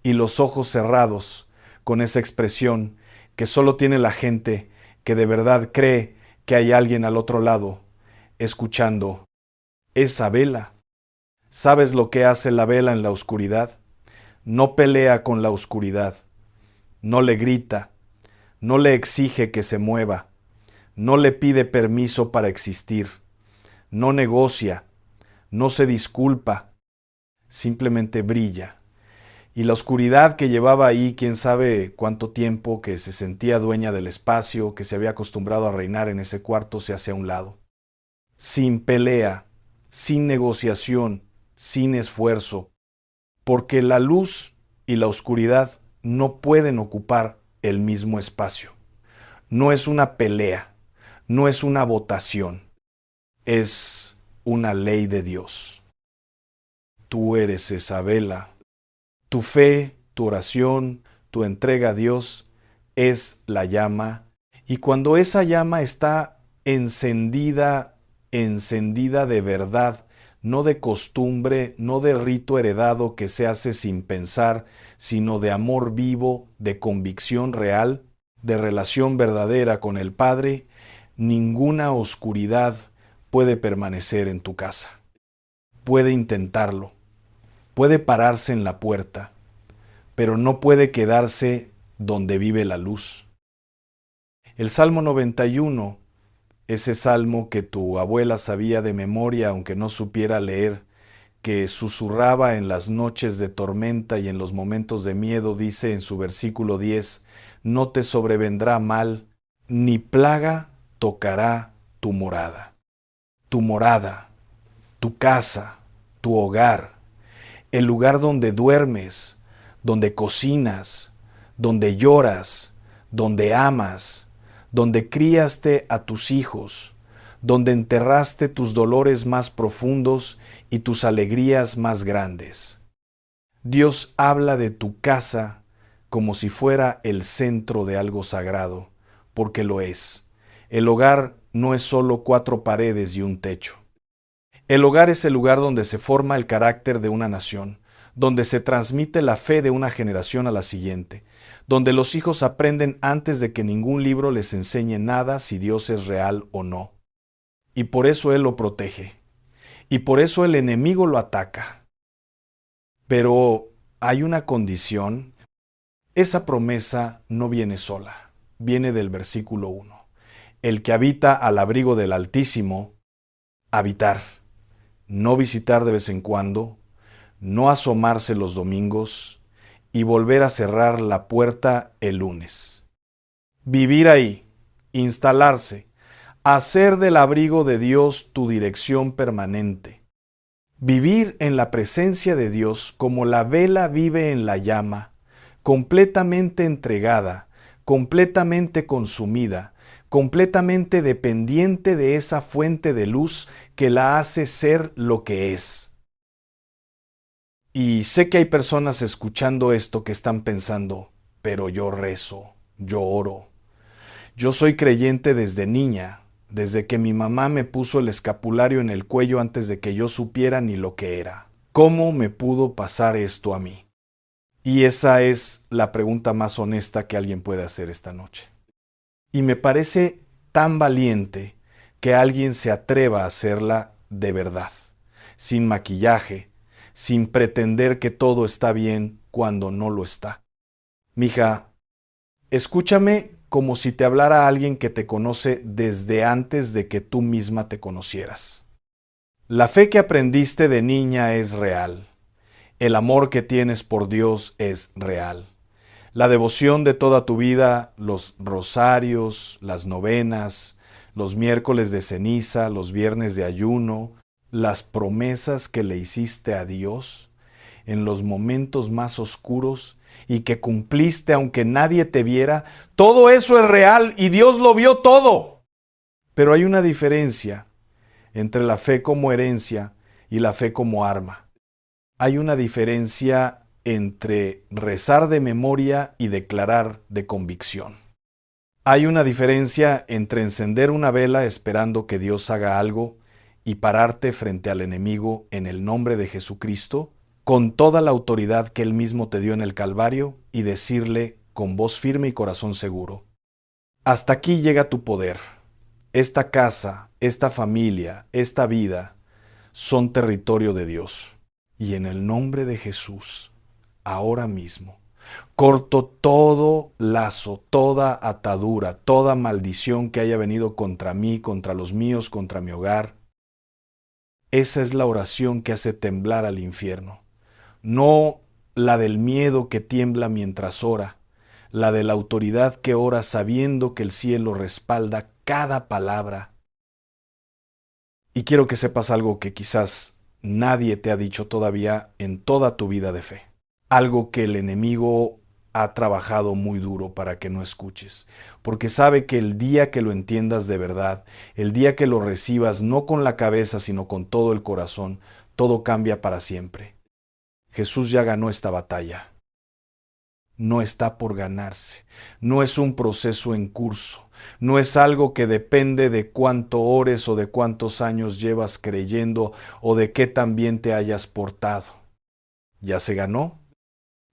y los ojos cerrados con esa expresión que solo tiene la gente que de verdad cree que hay alguien al otro lado, escuchando esa vela. ¿Sabes lo que hace la vela en la oscuridad? No pelea con la oscuridad, no le grita, no le exige que se mueva, no le pide permiso para existir, no negocia, no se disculpa, simplemente brilla. Y la oscuridad que llevaba ahí quién sabe cuánto tiempo, que se sentía dueña del espacio, que se había acostumbrado a reinar en ese cuarto, se hace a un lado. Sin pelea, sin negociación, sin esfuerzo, porque la luz y la oscuridad no pueden ocupar el mismo espacio. No es una pelea, no es una votación, es una ley de Dios. Tú eres esa vela. Tu fe, tu oración, tu entrega a Dios es la llama, y cuando esa llama está encendida de verdad, no de costumbre, no de rito heredado que se hace sin pensar, sino de amor vivo, de convicción real, de relación verdadera con el Padre, Ninguna oscuridad puede permanecer en tu casa. Puede intentarlo, puede pararse en la puerta, pero no puede quedarse donde vive la luz. El Salmo 91, ese salmo que tu abuela sabía de memoria aunque no supiera leer, que susurraba en las noches de tormenta y en los momentos de miedo, dice en su versículo 10, no te sobrevendrá mal, ni plaga tocará tu morada. Tu morada, tu casa, tu hogar, el lugar donde duermes, donde cocinas, donde lloras, donde amas, donde criaste a tus hijos, donde enterraste tus dolores más profundos y tus alegrías más grandes. Dios habla de tu casa como si fuera el centro de algo sagrado, porque lo es. El hogar no es solo 4 paredes y un techo. El hogar es el lugar donde se forma el carácter de una nación, donde se transmite la fe de una generación a la siguiente, donde los hijos aprenden antes de que ningún libro les enseñe nada si Dios es real o no. Y por eso Él lo protege. Y por eso el enemigo lo ataca. Pero hay una condición. Esa promesa no viene sola. Viene del versículo 1. El que habita al abrigo del Altísimo, habitar. No visitar de vez en cuando, no asomarse los domingos y volver a cerrar la puerta el lunes. Vivir ahí, instalarse, hacer del abrigo de Dios tu dirección permanente. Vivir en la presencia de Dios como la vela vive en la llama, completamente entregada, completamente consumida, completamente dependiente de esa fuente de luz que la hace ser lo que es. Y sé que hay personas escuchando esto que están pensando, pero yo rezo, yo oro. Yo soy creyente desde niña, desde que mi mamá me puso el escapulario en el cuello antes de que yo supiera ni lo que era. ¿Cómo me pudo pasar esto a mí? Y esa es la pregunta más honesta que alguien puede hacer esta noche. Y me parece tan valiente que alguien se atreva a hacerla de verdad, sin maquillaje, sin pretender que todo está bien cuando no lo está. Mija, escúchame como si te hablara alguien que te conoce desde antes de que tú misma te conocieras. La fe que aprendiste de niña es real. El amor que tienes por Dios es real. La devoción de toda tu vida, los rosarios, las novenas, los miércoles de ceniza, los viernes de ayuno, las promesas que le hiciste a Dios en los momentos más oscuros y que cumpliste aunque nadie te viera, todo eso es real y Dios lo vio todo. Pero hay una diferencia entre la fe como herencia y la fe como arma. Hay una diferencia entre rezar de memoria y declarar de convicción. Hay una diferencia entre encender una vela esperando que Dios haga algo y pararte frente al enemigo en el nombre de Jesucristo, con toda la autoridad que Él mismo te dio en el Calvario, y decirle con voz firme y corazón seguro: hasta aquí llega tu poder. Esta casa, esta familia, esta vida son territorio de Dios. Y en el nombre de Jesús, ahora mismo, corto todo lazo, toda atadura, toda maldición que haya venido contra mí, contra los míos, contra mi hogar. Esa es la oración que hace temblar al infierno. No la del miedo que tiembla mientras ora, la de la autoridad que ora sabiendo que el cielo respalda cada palabra. Y quiero que sepas algo que quizás nadie te ha dicho todavía en toda tu vida de fe. Algo que el enemigo ha trabajado muy duro para que no escuches, porque sabe que el día que lo entiendas de verdad, el día que lo recibas no con la cabeza sino con todo el corazón, todo cambia para siempre. Jesús ya ganó esta batalla. No está por ganarse, no es un proceso en curso, no es algo que depende de cuánto ores o de cuántos años llevas creyendo o de qué tan bien te hayas portado. ¿Ya se ganó?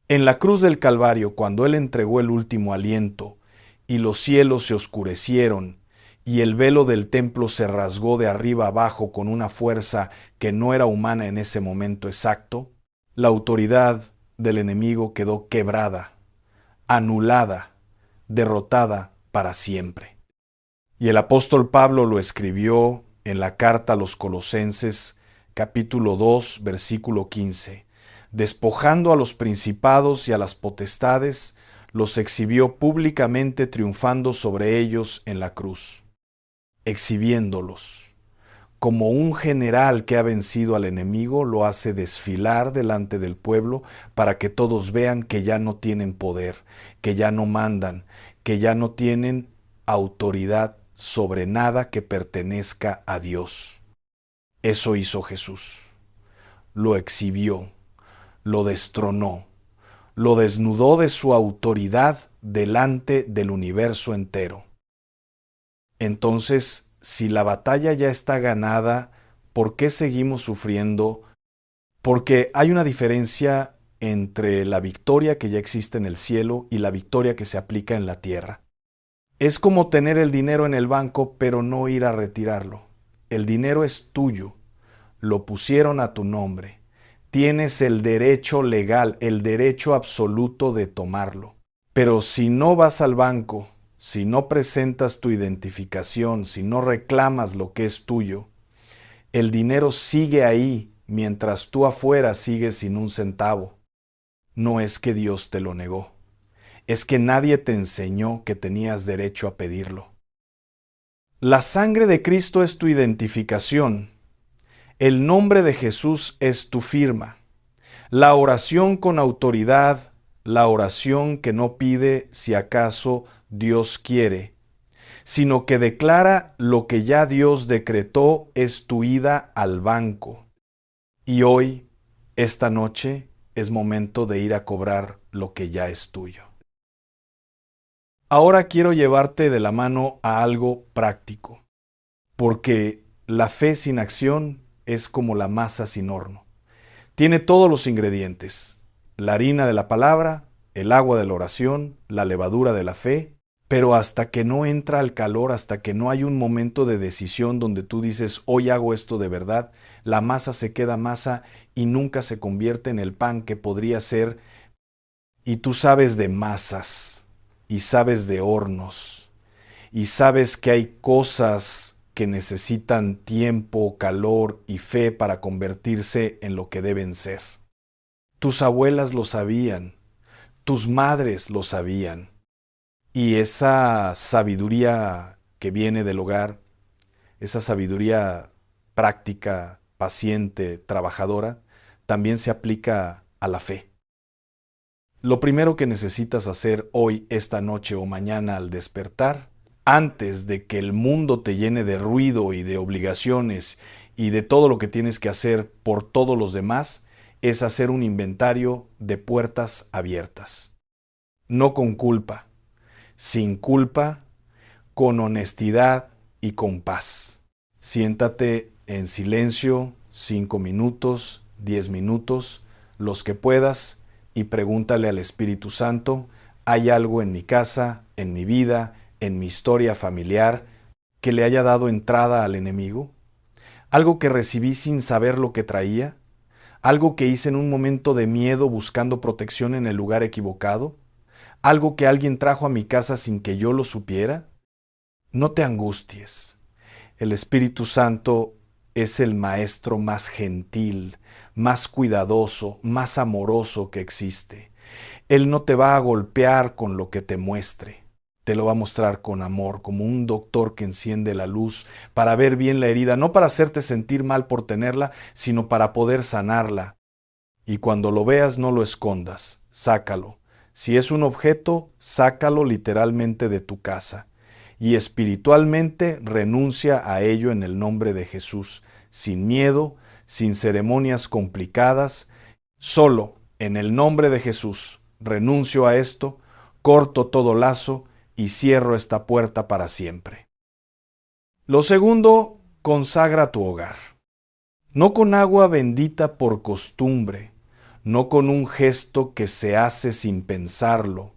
En la cruz del Calvario, cuando Él entregó el último aliento y los cielos se oscurecieron y el velo del templo se rasgó de arriba abajo con una fuerza que no era humana en ese momento exacto, la autoridad del enemigo quedó quebrada, anulada, derrotada para siempre. Y el apóstol Pablo lo escribió en la carta a los Colosenses, capítulo 2, versículo 15. Despojando a los principados y a las potestades, los exhibió públicamente triunfando sobre ellos en la cruz. Exhibiéndolos. Como un general que ha vencido al enemigo, lo hace desfilar delante del pueblo para que todos vean que ya no tienen poder, que ya no mandan, que ya no tienen autoridad sobre nada que pertenezca a Dios. Eso hizo Jesús. Lo exhibió, lo destronó, lo desnudó de su autoridad delante del universo entero. Entonces, si la batalla ya está ganada, ¿por qué seguimos sufriendo? Porque hay una diferencia entre la victoria que ya existe en el cielo y la victoria que se aplica en la tierra. Es como tener el dinero en el banco, pero no ir a retirarlo. El dinero es tuyo, lo pusieron a tu nombre. Tienes el derecho legal, el derecho absoluto de tomarlo. Pero si no vas al banco, si no presentas tu identificación, si no reclamas lo que es tuyo, el dinero sigue ahí mientras tú afuera sigues sin un centavo. No es que Dios te lo negó, es que nadie te enseñó que tenías derecho a pedirlo. La sangre de Cristo es tu identificación. El nombre de Jesús es tu firma. La oración con autoridad, la oración que no pide si acaso Dios quiere, sino que declara lo que ya Dios decretó, es tu ida al banco. Y hoy, esta noche, es momento de ir a cobrar lo que ya es tuyo. Ahora quiero llevarte de la mano a algo práctico, porque la fe sin acción es como la masa sin horno. Tiene todos los ingredientes: la harina de la palabra, el agua de la oración, la levadura de la fe, pero hasta que no entra al calor, hasta que no hay un momento de decisión donde tú dices, hoy hago esto de verdad, la masa se queda masa y nunca se convierte en el pan que podría ser. Y tú sabes de masas, y sabes de hornos, y sabes que hay cosas que necesitan tiempo, calor y fe para convertirse en lo que deben ser. Tus abuelas lo sabían, tus madres lo sabían, y esa sabiduría que viene del hogar, esa sabiduría práctica, paciente, trabajadora, también se aplica a la fe. Lo primero que necesitas hacer hoy, esta noche o mañana al despertar, antes de que el mundo te llene de ruido y de obligaciones y de todo lo que tienes que hacer por todos los demás, es hacer un inventario de puertas abiertas. No con culpa, sin culpa, con honestidad y con paz. Siéntate en silencio 5 minutos, 10 minutos, los que puedas, y pregúntale al Espíritu Santo, ¿hay algo en mi casa, en mi vida, en mi historia familiar, que le haya dado entrada al enemigo? ¿Algo que recibí sin saber lo que traía? ¿Algo que hice en un momento de miedo buscando protección en el lugar equivocado? ¿Algo que alguien trajo a mi casa sin que yo lo supiera? No te angusties. El Espíritu Santo es el maestro más gentil, más cuidadoso, más amoroso que existe. Él no te va a golpear con lo que te muestre. Te lo va a mostrar con amor, como un doctor que enciende la luz para ver bien la herida, no para hacerte sentir mal por tenerla, sino para poder sanarla. Y cuando lo veas, no lo escondas, sácalo. Si es un objeto, sácalo literalmente de tu casa. Y espiritualmente renuncia a ello en el nombre de Jesús, sin miedo, sin ceremonias complicadas, solo en el nombre de Jesús renuncio a esto, corto todo lazo y cierro esta puerta para siempre. Lo segundo, consagra tu hogar. No con agua bendita por costumbre, no con un gesto que se hace sin pensarlo.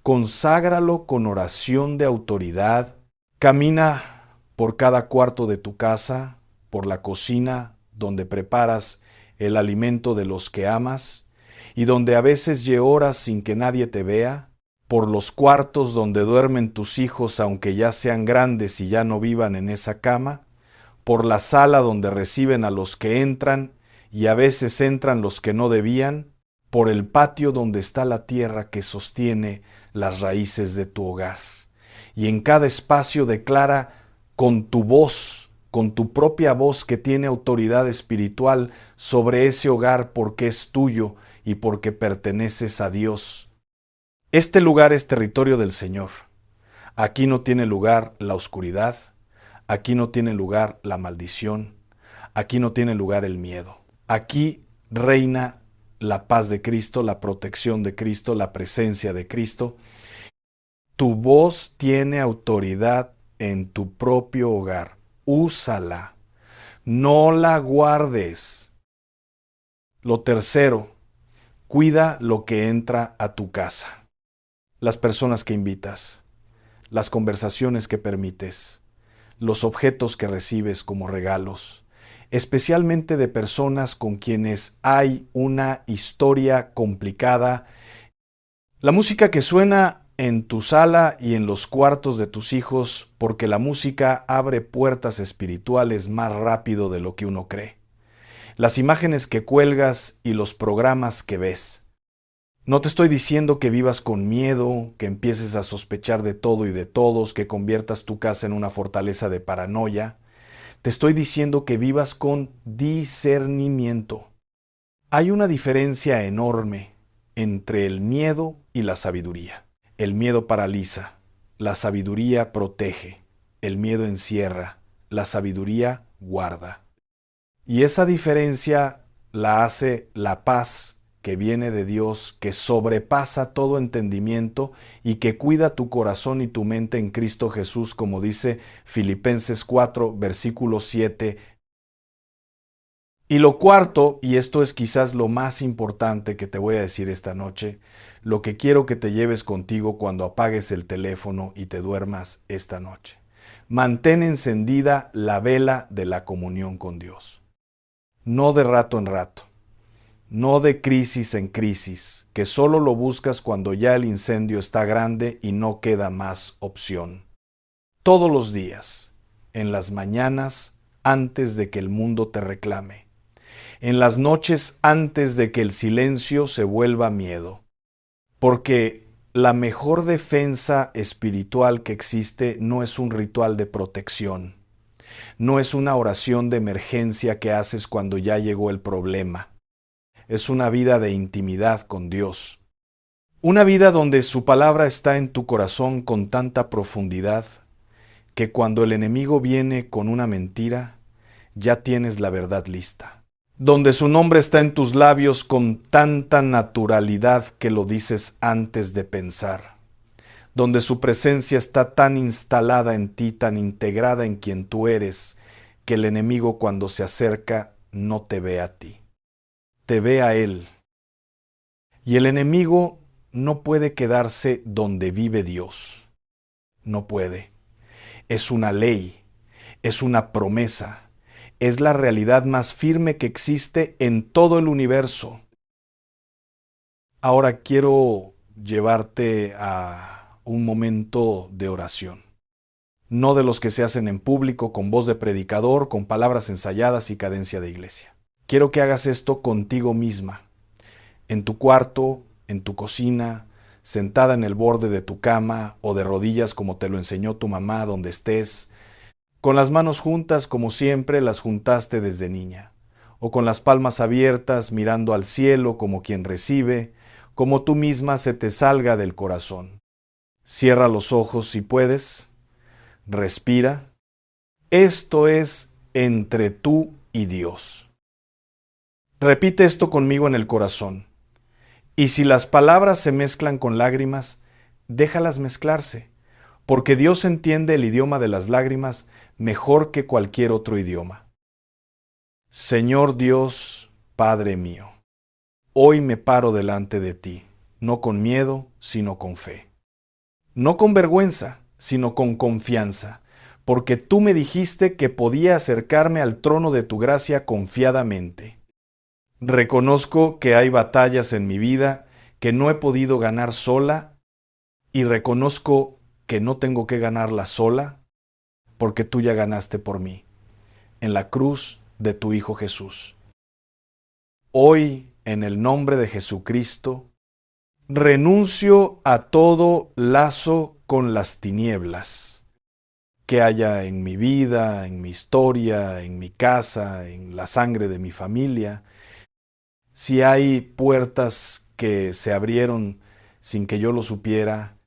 Conságralo con oración de autoridad. Camina por cada cuarto de tu casa, por la cocina donde preparas el alimento de los que amas, y donde a veces lloras sin que nadie te vea, por los cuartos donde duermen tus hijos aunque ya sean grandes y ya no vivan en esa cama, por la sala donde reciben a los que entran y a veces entran los que no debían, por el patio donde está la tierra que sostiene las raíces de tu hogar. Y en cada espacio declara con tu voz, con tu propia voz que tiene autoridad espiritual sobre ese hogar porque es tuyo y porque perteneces a Dios. Este lugar es territorio del Señor. Aquí no tiene lugar la oscuridad, aquí no tiene lugar la maldición, aquí no tiene lugar el miedo. Aquí reina la paz de Cristo, la protección de Cristo, la presencia de Cristo. Tu voz tiene autoridad en tu propio hogar. Úsala. No la guardes. Lo tercero, cuida lo que entra a tu casa. Las personas que invitas, las conversaciones que permites, los objetos que recibes como regalos, especialmente de personas con quienes hay una historia complicada. La música que suena en tu sala y en los cuartos de tus hijos, porque la música abre puertas espirituales más rápido de lo que uno cree. Las imágenes que cuelgas y los programas que ves. No te estoy diciendo que vivas con miedo, que empieces a sospechar de todo y de todos, que conviertas tu casa en una fortaleza de paranoia. Te estoy diciendo que vivas con discernimiento. Hay una diferencia enorme entre el miedo y la sabiduría. El miedo paraliza, la sabiduría protege, el miedo encierra, la sabiduría guarda. Y esa diferencia la hace la paz que viene de Dios, que sobrepasa todo entendimiento y que cuida tu corazón y tu mente en Cristo Jesús, como dice Filipenses 4, versículo 7. Y lo cuarto, y esto es quizás lo más importante que te voy a decir esta noche, lo que quiero que te lleves contigo cuando apagues el teléfono y te duermas esta noche. Mantén encendida la vela de la comunión con Dios. No de rato en rato, no de crisis en crisis, que solo lo buscas cuando ya el incendio está grande y no queda más opción. Todos los días, en las mañanas, antes de que el mundo te reclame. En las noches antes de que el silencio se vuelva miedo. Porque la mejor defensa espiritual que existe no es un ritual de protección. No es una oración de emergencia que haces cuando ya llegó el problema. Es una vida de intimidad con Dios. Una vida donde su palabra está en tu corazón con tanta profundidad que cuando el enemigo viene con una mentira, ya tienes la verdad lista. Donde su nombre está en tus labios con tanta naturalidad que lo dices antes de pensar. Donde su presencia está tan instalada en ti, tan integrada en quien tú eres, que el enemigo cuando se acerca no te ve a ti, te ve a él. Y el enemigo no puede quedarse donde vive Dios. No puede. Es una ley, es una promesa. Es la realidad más firme que existe en todo el universo. Ahora quiero llevarte a un momento de oración. No de los que se hacen en público, con voz de predicador, con palabras ensayadas y cadencia de iglesia. Quiero que hagas esto contigo misma, en tu cuarto, en tu cocina, sentada en el borde de tu cama o de rodillas como te lo enseñó tu mamá donde estés, con las manos juntas como siempre las juntaste desde niña, o con las palmas abiertas mirando al cielo como quien recibe, como tú misma se te salga del corazón. Cierra los ojos si puedes, respira. Esto es entre tú y Dios. Repite esto conmigo en el corazón. Y si las palabras se mezclan con lágrimas, déjalas mezclarse, porque Dios entiende el idioma de las lágrimas mejor que cualquier otro idioma. Señor Dios, Padre mío, hoy me paro delante de ti, no con miedo, sino con fe. No con vergüenza, sino con confianza, porque tú me dijiste que podía acercarme al trono de tu gracia confiadamente. Reconozco que hay batallas en mi vida que no he podido ganar sola y reconozco que no tengo que ganarlas sola porque tú ya ganaste por mí en la cruz de tu Hijo Jesús. Hoy, en el nombre de Jesucristo, renuncio a todo lazo con las tinieblas que haya en mi vida, en mi historia, en mi casa, en la sangre de mi familia. Si hay puertas que se abrieron sin que yo lo supiera,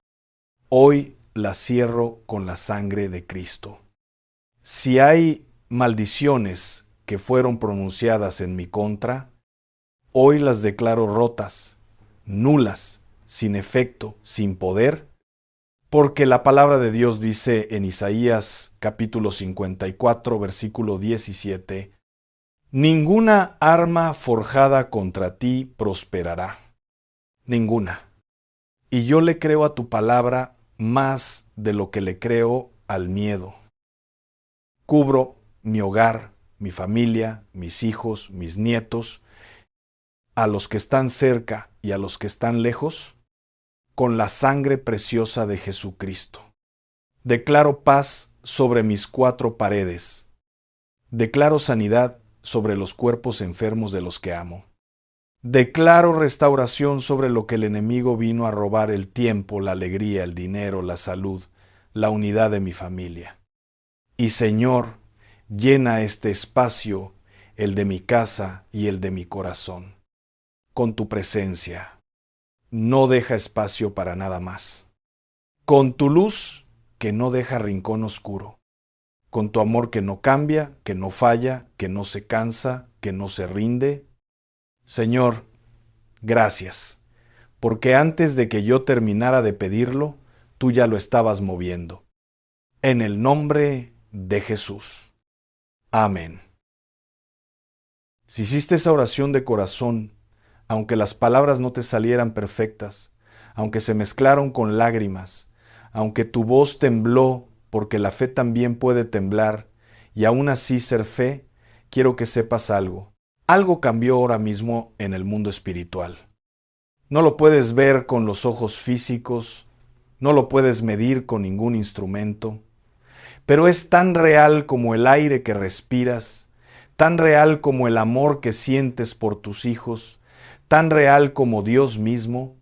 hoy las cierro con la sangre de Cristo. Si hay maldiciones que fueron pronunciadas en mi contra, hoy las declaro rotas, nulas, sin efecto, sin poder, porque la palabra de Dios dice en Isaías capítulo 54, versículo 17, ninguna arma forjada contra ti prosperará, ninguna. Y yo le creo a tu palabra más de lo que le creo al miedo. Cubro mi hogar, mi familia, mis hijos, mis nietos, a los que están cerca y a los que están lejos, con la sangre preciosa de Jesucristo. Declaro paz sobre mis cuatro paredes. Declaro sanidad sobre los cuerpos enfermos de los que amo. Declaro restauración sobre lo que el enemigo vino a robar: el tiempo, la alegría, el dinero, la salud, la unidad de mi familia. Y Señor, llena este espacio, el de mi casa y el de mi corazón, con tu presencia. No deja espacio para nada más. Con tu luz que no deja rincón oscuro. Con tu amor que no cambia, que no falla, que no se cansa, que no se rinde. Señor, gracias, porque antes de que yo terminara de pedirlo, tú ya lo estabas moviendo. En el nombre de Jesús. Amén. Si hiciste esa oración de corazón, aunque las palabras no te salieran perfectas, aunque se mezclaron con lágrimas, aunque tu voz tembló, porque la fe también puede temblar, y aún así ser fe, quiero que sepas algo. Algo cambió ahora mismo en el mundo espiritual. No lo puedes ver con los ojos físicos, no lo puedes medir con ningún instrumento, pero es tan real como el aire que respiras, tan real como el amor que sientes por tus hijos, tan real como Dios mismo.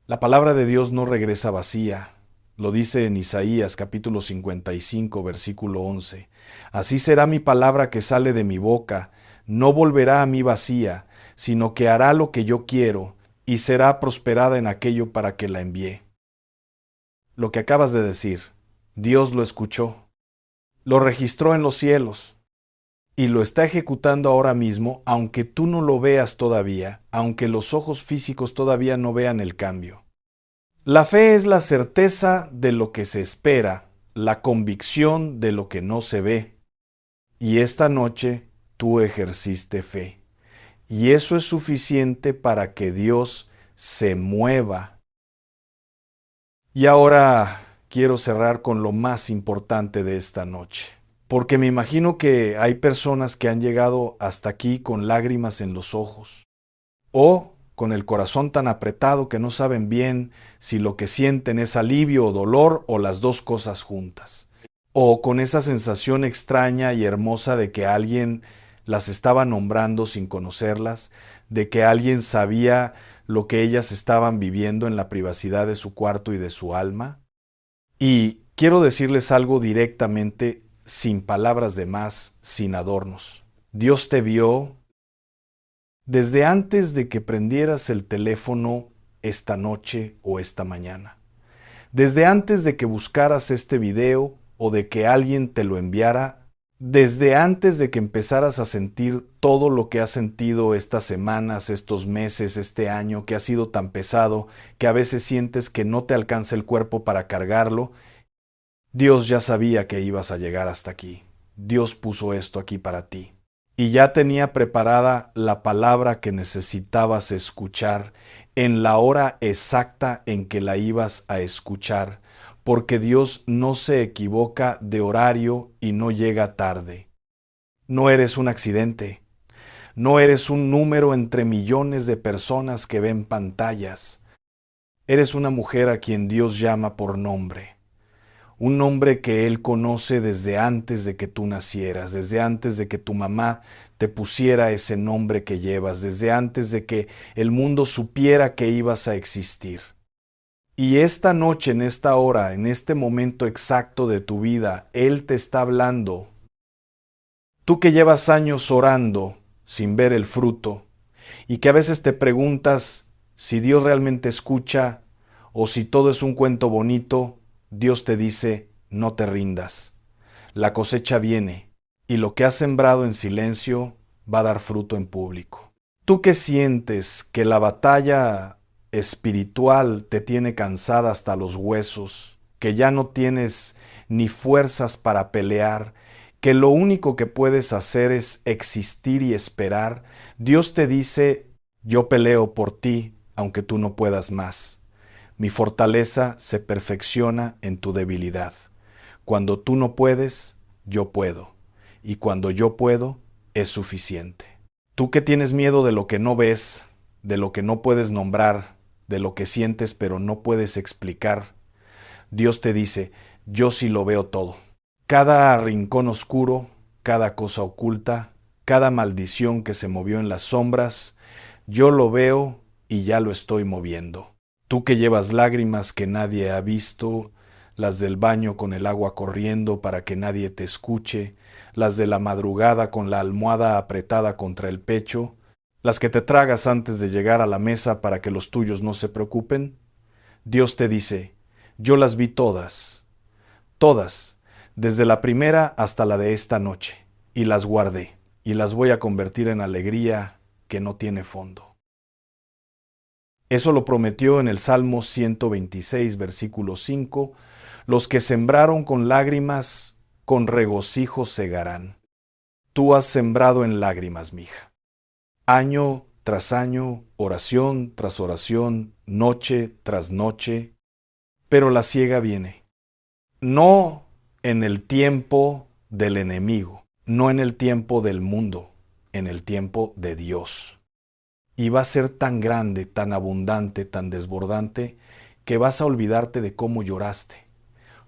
La palabra de Dios no regresa vacía. Lo dice en Isaías capítulo 55, versículo 11. Así será mi palabra que sale de mi boca, no volverá a mí vacía, sino que hará lo que yo quiero y será prosperada en aquello para que la envié. Lo que acabas de decir, Dios lo escuchó, lo registró en los cielos y lo está ejecutando ahora mismo, aunque tú no lo veas todavía, aunque los ojos físicos todavía no vean el cambio. La fe es la certeza de lo que se espera, la convicción de lo que no se ve. Y esta noche tú ejerciste fe. Y eso es suficiente para que Dios se mueva. Y ahora quiero cerrar con lo más importante de esta noche, porque me imagino que hay personas que han llegado hasta aquí con lágrimas en los ojos, o con el corazón tan apretado que no saben bien si lo que sienten es alivio o dolor o las dos cosas juntas, o con esa sensación extraña y hermosa de que alguien las estaba nombrando sin conocerlas, de que alguien sabía lo que ellas estaban viviendo en la privacidad de su cuarto y de su alma. Y quiero decirles algo directamente, sin palabras de más, sin adornos. Dios te vio desde antes de que prendieras el teléfono esta noche o esta mañana. Desde antes de que buscaras este video o de que alguien te lo enviara. Desde antes de que empezaras a sentir todo lo que has sentido estas semanas, estos meses, este año, que ha sido tan pesado, que a veces sientes que no te alcanza el cuerpo para cargarlo, Dios ya sabía que ibas a llegar hasta aquí. Dios puso esto aquí para ti. Y ya tenía preparada la palabra que necesitabas escuchar en la hora exacta en que la ibas a escuchar, porque Dios no se equivoca de horario y no llega tarde. No eres un accidente, no eres un número entre millones de personas que ven pantallas. Eres una mujer a quien Dios llama por nombre. Un nombre que Él conoce desde antes de que tú nacieras, desde antes de que tu mamá te pusiera ese nombre que llevas, desde antes de que el mundo supiera que ibas a existir. Y esta noche, en esta hora, en este momento exacto de tu vida, Él te está hablando. Tú que llevas años orando sin ver el fruto y que a veces te preguntas si Dios realmente escucha o si todo es un cuento bonito, Dios te dice, no te rindas. La cosecha viene y lo que has sembrado en silencio va a dar fruto en público. Tú que sientes que la batalla espiritual te tiene cansada hasta los huesos, que ya no tienes ni fuerzas para pelear, que lo único que puedes hacer es existir y esperar, Dios te dice, yo peleo por ti, aunque tú no puedas más. Mi fortaleza se perfecciona en tu debilidad. Cuando tú no puedes, yo puedo. Y cuando yo puedo, es suficiente. Tú que tienes miedo de lo que no ves, de lo que no puedes nombrar, de lo que sientes pero no puedes explicar, Dios te dice, yo sí lo veo todo. Cada rincón oscuro, cada cosa oculta, cada maldición que se movió en las sombras, yo lo veo y ya lo estoy moviendo. Tú que llevas lágrimas que nadie ha visto, las del baño con el agua corriendo para que nadie te escuche, las de la madrugada con la almohada apretada contra el pecho, las que te tragas antes de llegar a la mesa para que los tuyos no se preocupen, Dios te dice, yo las vi todas, todas, desde la primera hasta la de esta noche, y las guardé, y las voy a convertir en alegría que no tiene fondo. Eso lo prometió en el Salmo 126, versículo 5, los que sembraron con lágrimas, con regocijo segarán. Tú has sembrado en lágrimas, mija. Año tras año, oración tras oración, noche tras noche, pero la siega viene. No en el tiempo del enemigo, no en el tiempo del mundo, en el tiempo de Dios. Y va a ser tan grande, tan abundante, tan desbordante, que vas a olvidarte de cómo lloraste,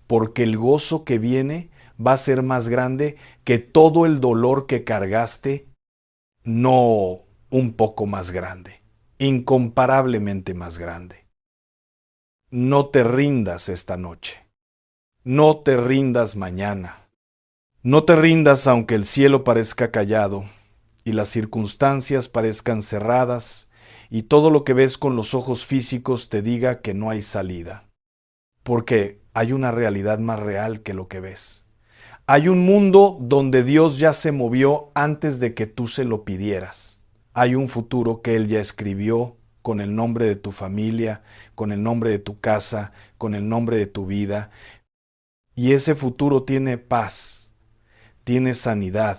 porque el gozo que viene va a ser más grande que todo el dolor que cargaste, no un poco más grande, incomparablemente más grande. No te rindas esta noche. No te rindas mañana. No te rindas aunque el cielo parezca callado y las circunstancias parezcan cerradas y todo lo que ves con los ojos físicos te diga que no hay salida. Porque hay una realidad más real que lo que ves. Hay un mundo donde Dios ya se movió antes de que tú se lo pidieras. Hay un futuro que Él ya escribió con el nombre de tu familia, con el nombre de tu casa, con el nombre de tu vida. Y ese futuro tiene paz, tiene sanidad,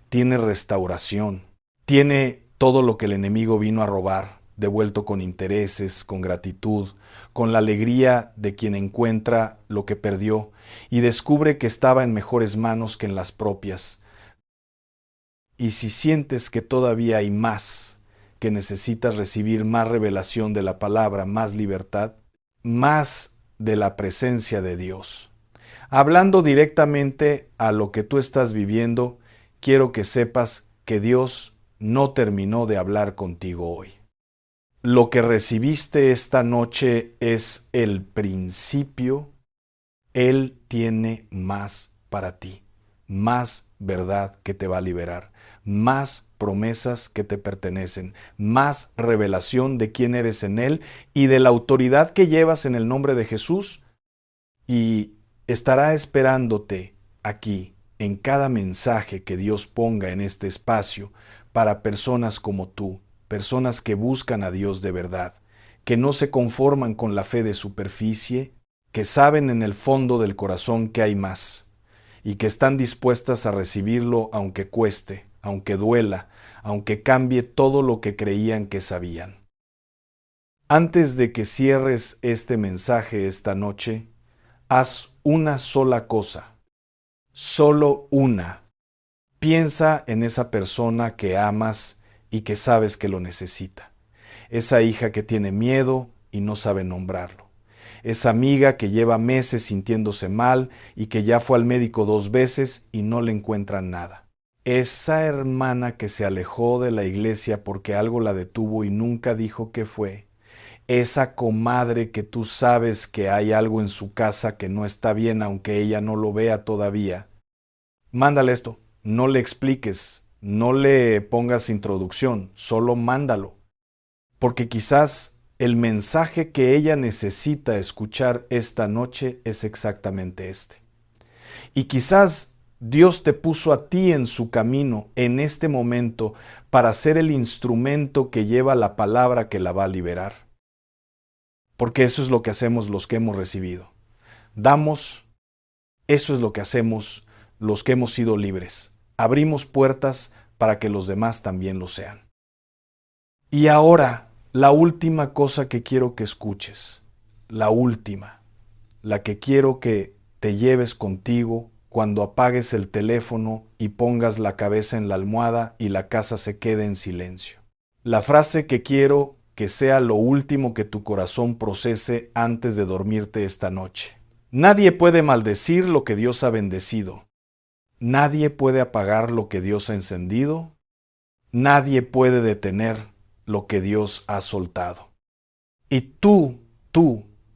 tiene restauración, tiene todo lo que el enemigo vino a robar, devuelto con intereses, con gratitud, con la alegría de quien encuentra lo que perdió y descubre que estaba en mejores manos que en las propias. Y si sientes que todavía hay más, que necesitas recibir más revelación de la palabra, más libertad, más de la presencia de Dios, hablando directamente a lo que tú estás viviendo, quiero que sepas que Dios no terminó de hablar contigo hoy. Lo que recibiste esta noche es el principio. Él tiene más para ti, más verdad que te va a liberar, más promesas que te pertenecen, más revelación de quién eres en Él y de la autoridad que llevas en el nombre de Jesús, y estará esperándote aquí en cada mensaje que Dios ponga en este espacio para personas como tú, personas que buscan a Dios de verdad, que no se conforman con la fe de superficie, que saben en el fondo del corazón que hay más y que están dispuestas a recibirlo aunque cueste, aunque duela, aunque cambie todo lo que creían que sabían. Antes de que cierres este mensaje esta noche, Haz una sola cosa, solo una. Piensa en esa persona que amas y que sabes que lo necesita. Esa hija que tiene miedo y no sabe nombrarlo. Esa amiga que lleva meses sintiéndose mal y que ya fue al médico 2 veces y no le encuentran nada. Esa hermana que se alejó de la iglesia porque algo la detuvo y nunca dijo qué fue. Esa comadre que tú sabes que hay algo en su casa que no está bien aunque ella no lo vea todavía. Mándale esto, no le expliques, no le pongas introducción, solo mándalo. Porque quizás el mensaje que ella necesita escuchar esta noche es exactamente este. Y quizás Dios te puso a ti en su camino en este momento para ser el instrumento que lleva la palabra que la va a liberar. Porque eso es lo que hacemos los que hemos recibido. Damos, eso es lo que hacemos los que hemos sido libres. Abrimos puertas para que los demás también lo sean. Y ahora, la última cosa que quiero que escuches, la última, la que quiero que te lleves contigo cuando apagues el teléfono y pongas la cabeza en la almohada y la casa se quede en silencio. La frase que quiero que sea lo último que tu corazón procese antes de dormirte esta noche. Nadie puede maldecir lo que Dios ha bendecido. Nadie puede apagar lo que Dios ha encendido. Nadie puede detener lo que Dios ha soltado. Y tú,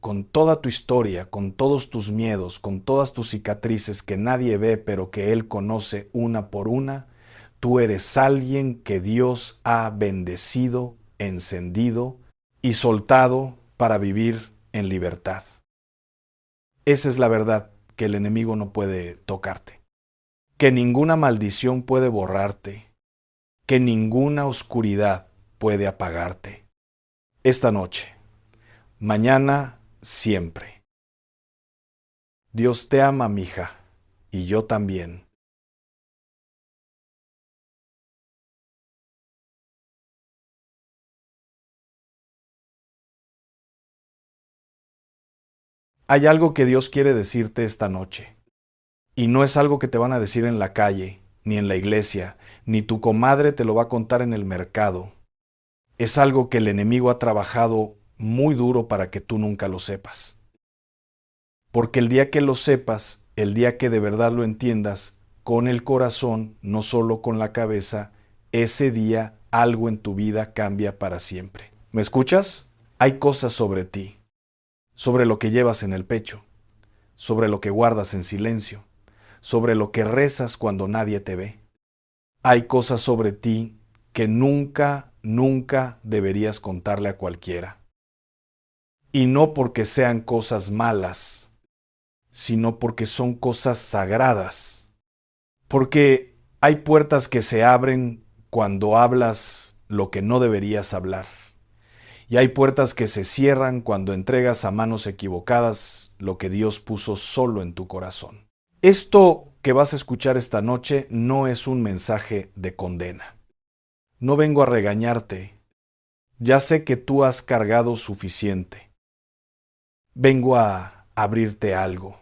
con toda tu historia, con todos tus miedos, con todas tus cicatrices que nadie ve pero que Él conoce una por una, tú eres alguien que Dios ha bendecido, encendido y soltado para vivir en libertad. Esa es la verdad, que el enemigo no puede tocarte, que ninguna maldición puede borrarte, que ninguna oscuridad puede apagarte. Esta noche, mañana, siempre. Dios te ama, mija, y yo también. Hay algo que Dios quiere decirte esta noche, y no es algo que te van a decir en la calle, ni en la iglesia, ni tu comadre te lo va a contar en el mercado. Es algo que el enemigo ha trabajado muy duro para que tú nunca lo sepas. Porque el día que lo sepas, el día que de verdad lo entiendas, con el corazón, no solo con la cabeza, ese día algo en tu vida cambia para siempre. ¿Me escuchas? Hay cosas sobre ti, sobre lo que llevas en el pecho, sobre lo que guardas en silencio, sobre lo que rezas cuando nadie te ve. Hay cosas sobre ti que nunca deberías contarle a cualquiera. Y no porque sean cosas malas, sino porque son cosas sagradas. Porque hay puertas que se abren cuando hablas lo que no deberías hablar. Y hay puertas que se cierran cuando entregas a manos equivocadas lo que Dios puso solo en tu corazón. Esto que vas a escuchar esta noche no es un mensaje de condena. No vengo a regañarte. Ya sé que tú has cargado suficiente. Vengo a abrirte algo.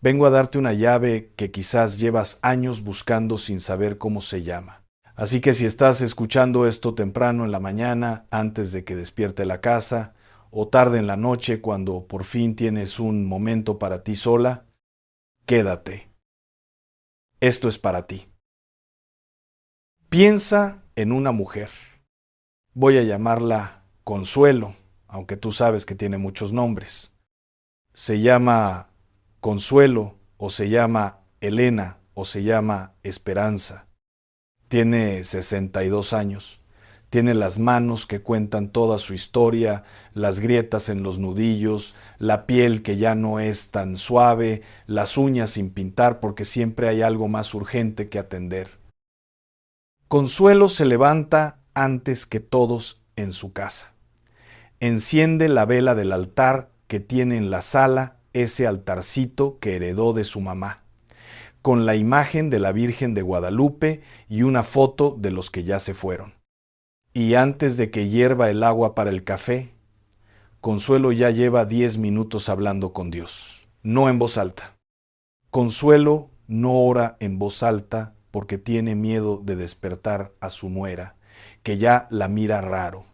Vengo a darte una llave que quizás llevas años buscando sin saber cómo se llama. Así que si estás escuchando esto temprano en la mañana, antes de que despierte la casa, o tarde en la noche cuando por fin tienes un momento para ti sola, quédate. Esto es para ti. Piensa en una mujer. Voy a llamarla Consuelo, aunque tú sabes que tiene muchos nombres. Se llama Consuelo, o se llama Elena, o se llama Esperanza. Tiene 62 años. Tiene las manos que cuentan toda su historia, las grietas en los nudillos, la piel que ya no es tan suave, las uñas sin pintar porque siempre hay algo más urgente que atender. Consuelo se levanta antes que todos en su casa. Enciende la vela del altar que tiene en la sala, ese altarcito que heredó de su mamá, con la imagen de la Virgen de Guadalupe y una foto de los que ya se fueron. Y antes de que hierva el agua para el café, Consuelo ya lleva 10 minutos hablando con Dios. no en voz alta. Consuelo no ora en voz alta porque tiene miedo de despertar a su nuera, que ya la mira raro.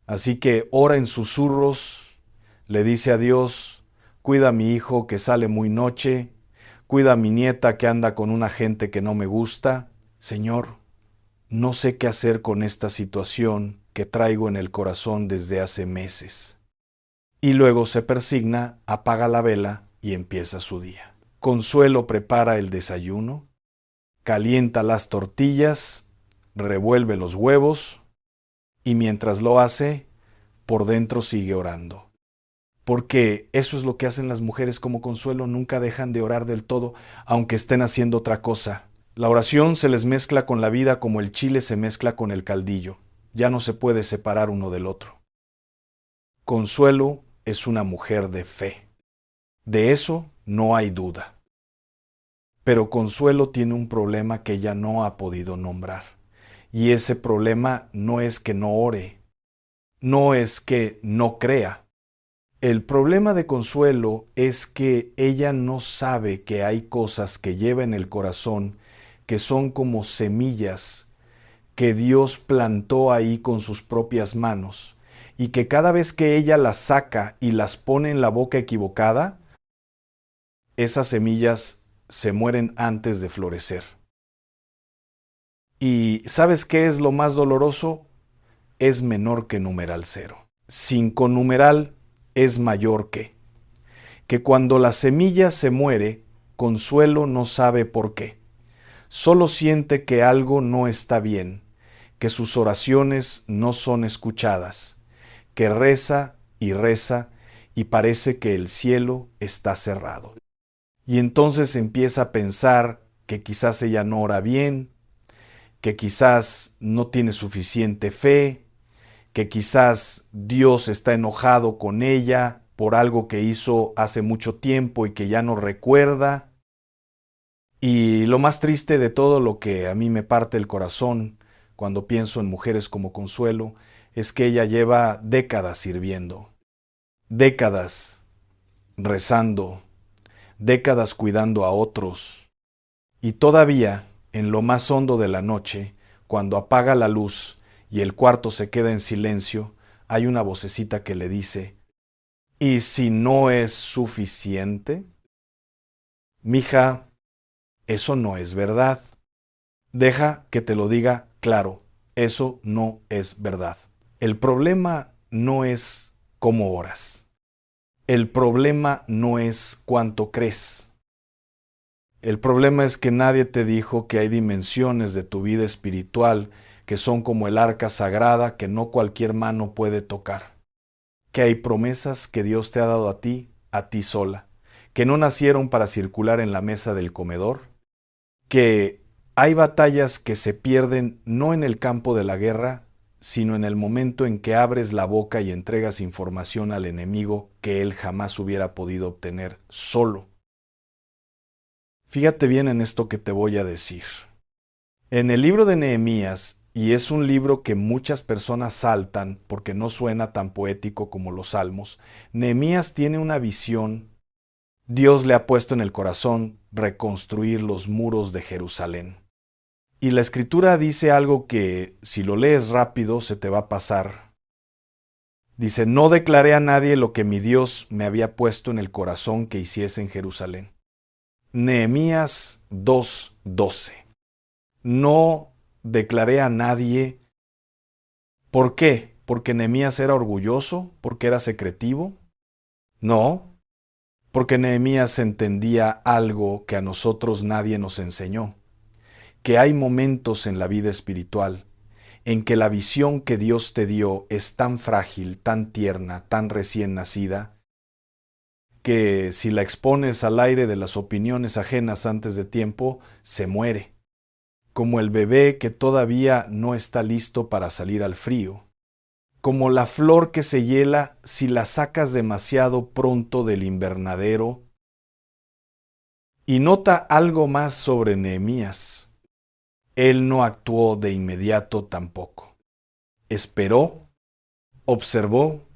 Así que ora en susurros, le dice a Dios: cuida a mi hijo que sale muy noche, cuida a mi nieta que anda con una gente que no me gusta. Señor, no sé qué hacer con esta situación que traigo en el corazón desde hace meses. Y luego se persigna, apaga la vela y empieza su día. Consuelo prepara el desayuno, calienta las tortillas, revuelve los huevos y mientras lo hace, por dentro sigue orando. Porque eso es lo que hacen las mujeres como Consuelo, nunca dejan de orar del todo, aunque estén haciendo otra cosa. La oración se les mezcla con la vida como el chile se mezcla con el caldillo. Ya no se puede separar uno del otro. Consuelo es una mujer de fe. De eso no hay duda. Pero Consuelo tiene un problema que ella no ha podido nombrar. Y ese problema no es que no ore, no es que no crea. El problema de Consuelo es que ella no sabe que hay cosas que lleva en el corazón que son como semillas que Dios plantó ahí con sus propias manos y que cada vez que ella las saca y las pone en la boca equivocada, esas semillas se mueren antes de florecer. ¿Y sabes qué es lo más doloroso? Es menor que numeral 0. 5 numeral es mayor que cuando la semilla se muere, Consuelo no sabe por qué. Solo siente que algo no está bien, que sus oraciones no son escuchadas, que reza y parece que el cielo está cerrado. Y entonces empieza a pensar que quizás ella no ora bien, que quizás no tiene suficiente fe, que quizás Dios está enojado con ella por algo que hizo hace mucho tiempo y que ya no recuerda. Y lo más triste de todo, lo que a mí me parte el corazón cuando pienso en mujeres como Consuelo, es que ella lleva décadas sirviendo, décadas rezando, décadas cuidando a otros. Y todavía, en lo más hondo de la noche, cuando apaga la luz y el cuarto se queda en silencio, hay una vocecita que le dice: ¿y si no es suficiente? Mija, eso no es verdad. Deja que te lo diga claro, eso no es verdad. El problema no es cómo oras. El problema no es cuánto crees. El problema es que nadie te dijo que hay dimensiones de tu vida espiritual que son como el arca sagrada que no cualquier mano puede tocar. Que hay promesas que Dios te ha dado a ti sola, que no nacieron para circular en la mesa del comedor, que hay batallas que se pierden no en el campo de la guerra, sino en el momento en que abres la boca y entregas información al enemigo que él jamás hubiera podido obtener solo. Fíjate bien en esto que te voy a decir. En el libro de Nehemías, y es un libro que muchas personas saltan porque no suena tan poético como los salmos, Nehemías tiene una visión. Dios le ha puesto en el corazón reconstruir los muros de Jerusalén. Y la escritura dice algo que, si lo lees rápido, se te va a pasar. Dice: no declaré a nadie lo que mi Dios me había puesto en el corazón que hiciese en Jerusalén. Nehemías 2:12. No declaré a nadie. ¿Por qué? ¿Porque Nehemías era orgulloso? ¿Porque era secretivo? No, porque Nehemías entendía algo que a nosotros nadie nos enseñó, que hay momentos en la vida espiritual en que la visión que Dios te dio es tan frágil, tan tierna, tan recién nacida, que si la expones al aire de las opiniones ajenas antes de tiempo, se muere, como el bebé que todavía no está listo para salir al frío, como la flor que se hiela si la sacas demasiado pronto del invernadero. Y nota algo más sobre Nehemías. Él no actuó de inmediato tampoco. Esperó, observó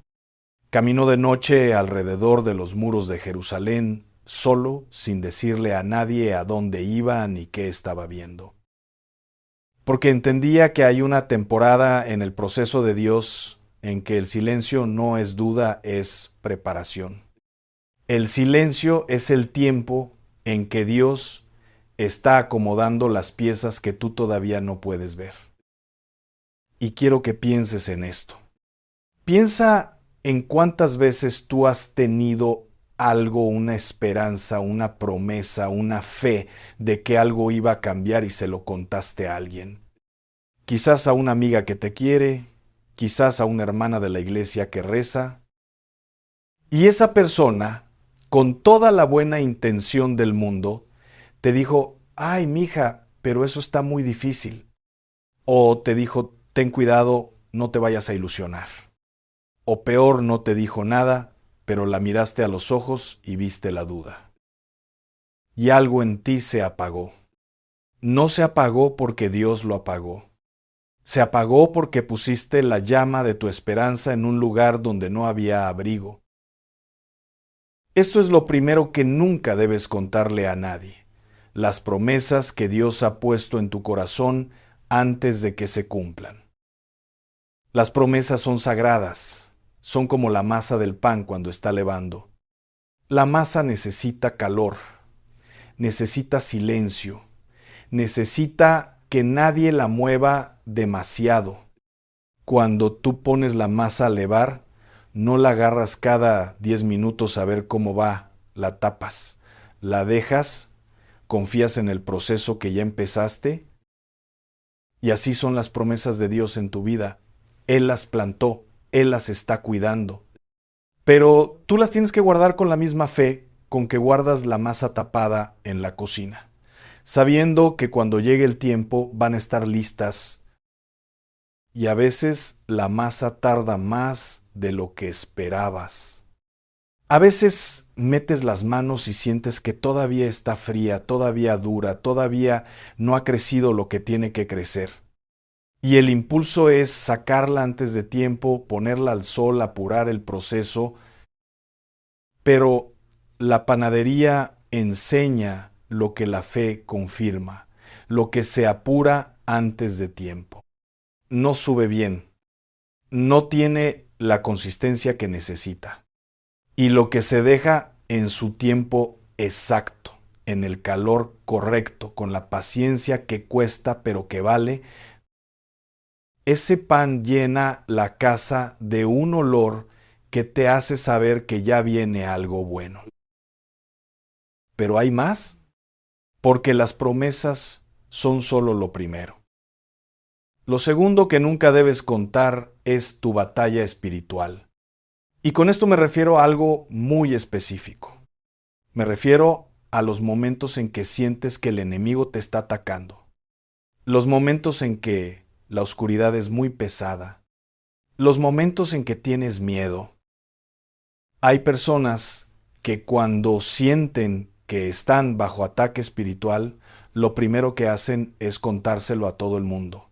Caminó de noche alrededor de los muros de Jerusalén, solo, sin decirle a nadie a dónde iba ni qué estaba viendo. Porque entendía que hay una temporada en el proceso de Dios en que el silencio no es duda, es preparación. El silencio es el tiempo en que Dios está acomodando las piezas que tú todavía no puedes ver. Y quiero que pienses en esto. Piensa en cuántas veces tú has tenido algo, una esperanza, una promesa, una fe de que algo iba a cambiar y se lo contaste a alguien. Quizás a una amiga que te quiere, quizás a una hermana de la iglesia que reza. Y esa persona, con toda la buena intención del mundo, te dijo, ay, mija, pero eso está muy difícil. O te dijo, ten cuidado, no te vayas a ilusionar. O peor, no te dijo nada, pero la miraste a los ojos y viste la duda. Y algo en ti se apagó. No se apagó porque Dios lo apagó. Se apagó porque pusiste la llama de tu esperanza en un lugar donde no había abrigo. Esto es lo primero que nunca debes contarle a nadie. Las promesas que Dios ha puesto en tu corazón antes de que se cumplan. Las promesas son sagradas. Son como la masa del pan cuando está levando. La masa necesita calor, necesita silencio, necesita que nadie la mueva demasiado. Cuando tú pones la masa a levar, no la agarras cada 10 minutos a ver cómo va, la tapas, la dejas, confías en el proceso que ya empezaste. Y así son las promesas de Dios en tu vida. Él las plantó, Él las está cuidando. Pero tú las tienes que guardar con la misma fe con que guardas la masa tapada en la cocina, sabiendo que cuando llegue el tiempo van a estar listas. Y a veces la masa tarda más de lo que esperabas. A veces metes las manos y sientes que todavía está fría, todavía dura, todavía no ha crecido lo que tiene que crecer. Y el impulso es sacarla antes de tiempo, ponerla al sol, apurar el proceso. Pero la panadería enseña lo que la fe confirma, lo que se apura antes de tiempo. No sube bien, no tiene la consistencia que necesita. Y lo que se deja en su tiempo exacto, en el calor correcto, con la paciencia que cuesta pero que vale, ese pan llena la casa de un olor que te hace saber que ya viene algo bueno. Pero hay más, porque las promesas son solo lo primero. Lo segundo que nunca debes contar es tu batalla espiritual. Y con esto me refiero a algo muy específico. Me refiero a los momentos en que sientes que el enemigo te está atacando. Los momentos en que la oscuridad es muy pesada. Los momentos en que tienes miedo. Hay personas que cuando sienten que están bajo ataque espiritual, lo primero que hacen es contárselo a todo el mundo.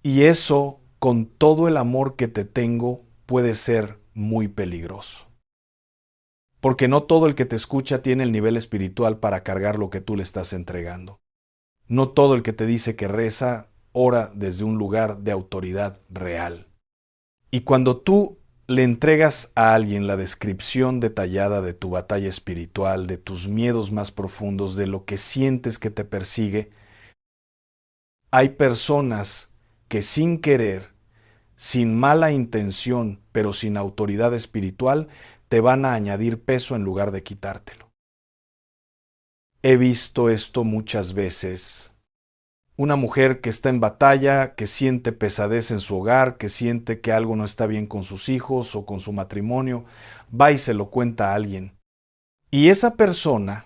Y eso, con todo el amor que te tengo, puede ser muy peligroso. Porque no todo el que te escucha tiene el nivel espiritual para cargar lo que tú le estás entregando. No todo el que te dice que reza, ora desde un lugar de autoridad real. Y cuando tú le entregas a alguien la descripción detallada de tu batalla espiritual, de tus miedos más profundos, de lo que sientes que te persigue, hay personas que sin querer, sin mala intención, pero sin autoridad espiritual, te van a añadir peso en lugar de quitártelo. He visto esto muchas veces. Una mujer que está en batalla, que siente pesadez en su hogar, que siente que algo no está bien con sus hijos o con su matrimonio, va y se lo cuenta a alguien. Y esa persona,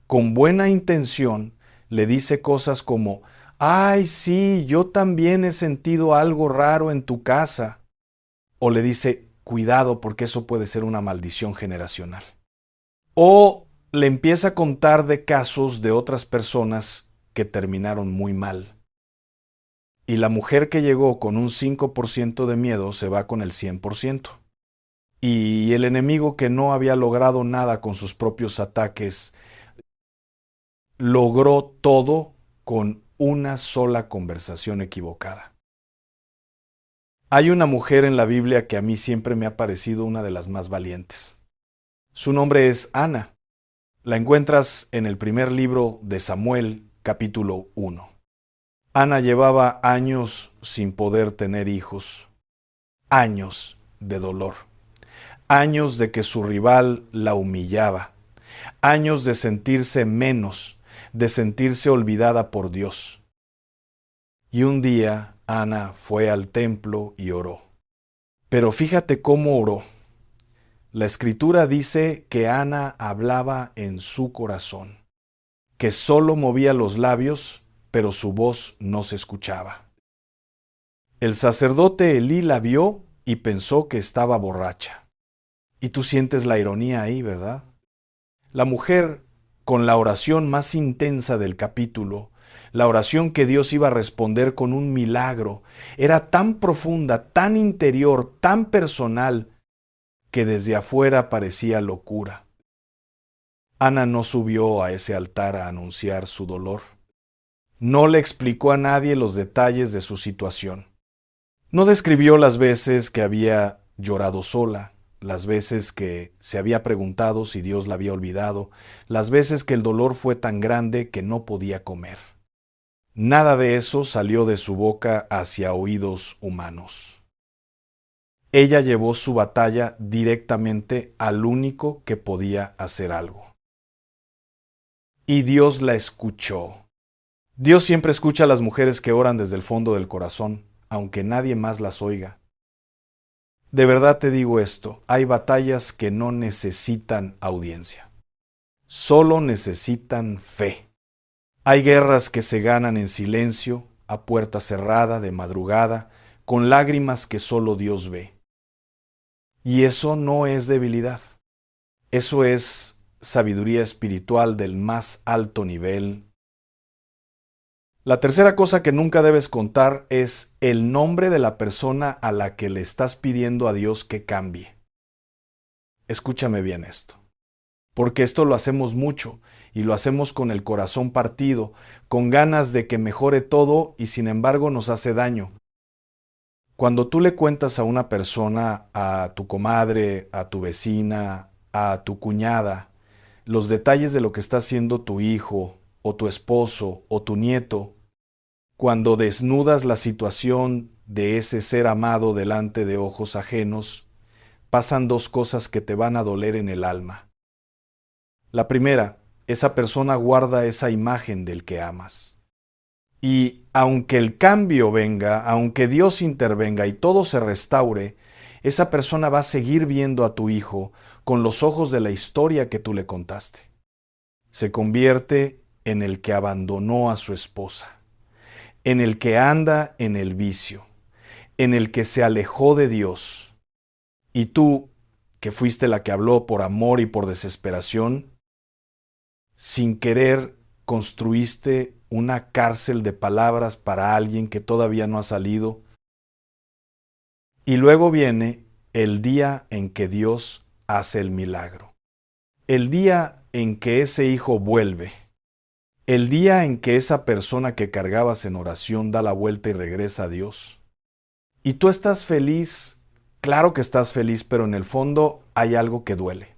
con buena intención, le dice cosas como, ay, sí, yo también he sentido algo raro en tu casa. O le dice, cuidado porque eso puede ser una maldición generacional. O le empieza a contar de casos de otras personas que terminaron muy mal. Y la mujer que llegó con un 5% de miedo se va con el 100%. Y el enemigo, que no había logrado nada con sus propios ataques, logró todo con una sola conversación equivocada. Hay una mujer en la Biblia que a mí siempre me ha parecido una de las más valientes. Su nombre es Ana. La encuentras en el primer libro de Samuel, capítulo 1. Ana llevaba años sin poder tener hijos, años de dolor, años de que su rival la humillaba, años de sentirse menos, de sentirse olvidada por Dios. Y un día Ana fue al templo y oró. Pero fíjate cómo oró. La escritura dice que Ana hablaba en su corazón, que solo movía los labios, pero su voz no se escuchaba. El sacerdote Elí la vio y pensó que estaba borracha. Y tú sientes la ironía ahí, ¿verdad? La mujer, con la oración más intensa del capítulo, la oración que Dios iba a responder con un milagro, era tan profunda, tan interior, tan personal, que desde afuera parecía locura. Ana no subió a ese altar a anunciar su dolor. No le explicó a nadie los detalles de su situación. No describió las veces que había llorado sola, las veces que se había preguntado si Dios la había olvidado, las veces que el dolor fue tan grande que no podía comer. Nada de eso salió de su boca hacia oídos humanos. Ella llevó su batalla directamente al único que podía hacer algo. Y Dios la escuchó. Dios siempre escucha a las mujeres que oran desde el fondo del corazón, aunque nadie más las oiga. De verdad te digo esto, hay batallas que no necesitan audiencia, solo necesitan fe. Hay guerras que se ganan en silencio, a puerta cerrada, de madrugada, con lágrimas que solo Dios ve. Y eso no es debilidad, eso es sabiduría espiritual del más alto nivel. La tercera cosa que nunca debes contar es el nombre de la persona a la que le estás pidiendo a Dios que cambie. Escúchame bien esto, porque esto lo hacemos mucho y lo hacemos con el corazón partido, con ganas de que mejore todo y sin embargo nos hace daño. Cuando tú le cuentas a una persona, a tu comadre, a tu vecina, a tu cuñada, los detalles de lo que está haciendo tu hijo, o tu esposo, o tu nieto, cuando desnudas la situación de ese ser amado delante de ojos ajenos, pasan dos cosas que te van a doler en el alma. La primera, esa persona guarda esa imagen del que amas. Y aunque el cambio venga, aunque Dios intervenga y todo se restaure, esa persona va a seguir viendo a tu hijo con los ojos de la historia que tú le contaste. Se convierte en el que abandonó a su esposa, en el que anda en el vicio, en el que se alejó de Dios. Y tú, que fuiste la que habló por amor y por desesperación, sin querer construiste una cárcel de palabras para alguien que todavía no ha salido. Y luego viene el día en que Dios hace el milagro. El día en que ese hijo vuelve. El día en que esa persona que cargabas en oración da la vuelta y regresa a Dios. Y tú estás feliz, claro que estás feliz, pero en el fondo hay algo que duele.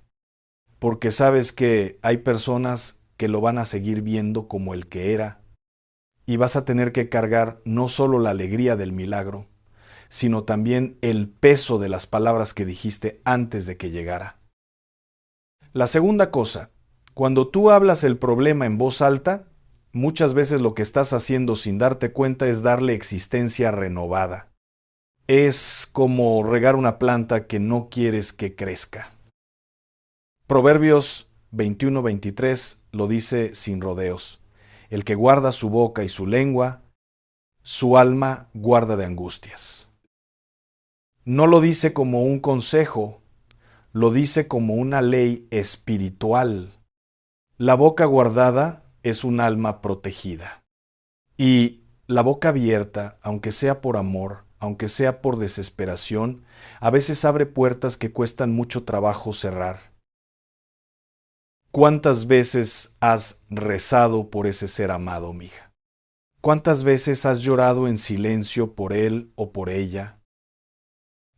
Porque sabes que hay personas que lo van a seguir viendo como el que era, y vas a tener que cargar no solo la alegría del milagro, sino también el peso de las palabras que dijiste antes de que llegara. La segunda cosa, cuando tú hablas el problema en voz alta, muchas veces lo que estás haciendo sin darte cuenta es darle existencia renovada. Es como regar una planta que no quieres que crezca. Proverbios 21-23 lo dice sin rodeos. El que guarda su boca y su lengua, su alma guarda de angustias. No lo dice como un consejo, lo dice como una ley espiritual. La boca guardada es un alma protegida. Y la boca abierta, aunque sea por amor, aunque sea por desesperación, a veces abre puertas que cuestan mucho trabajo cerrar. ¿Cuántas veces has rezado por ese ser amado, mija? ¿Cuántas veces has llorado en silencio por él o por ella?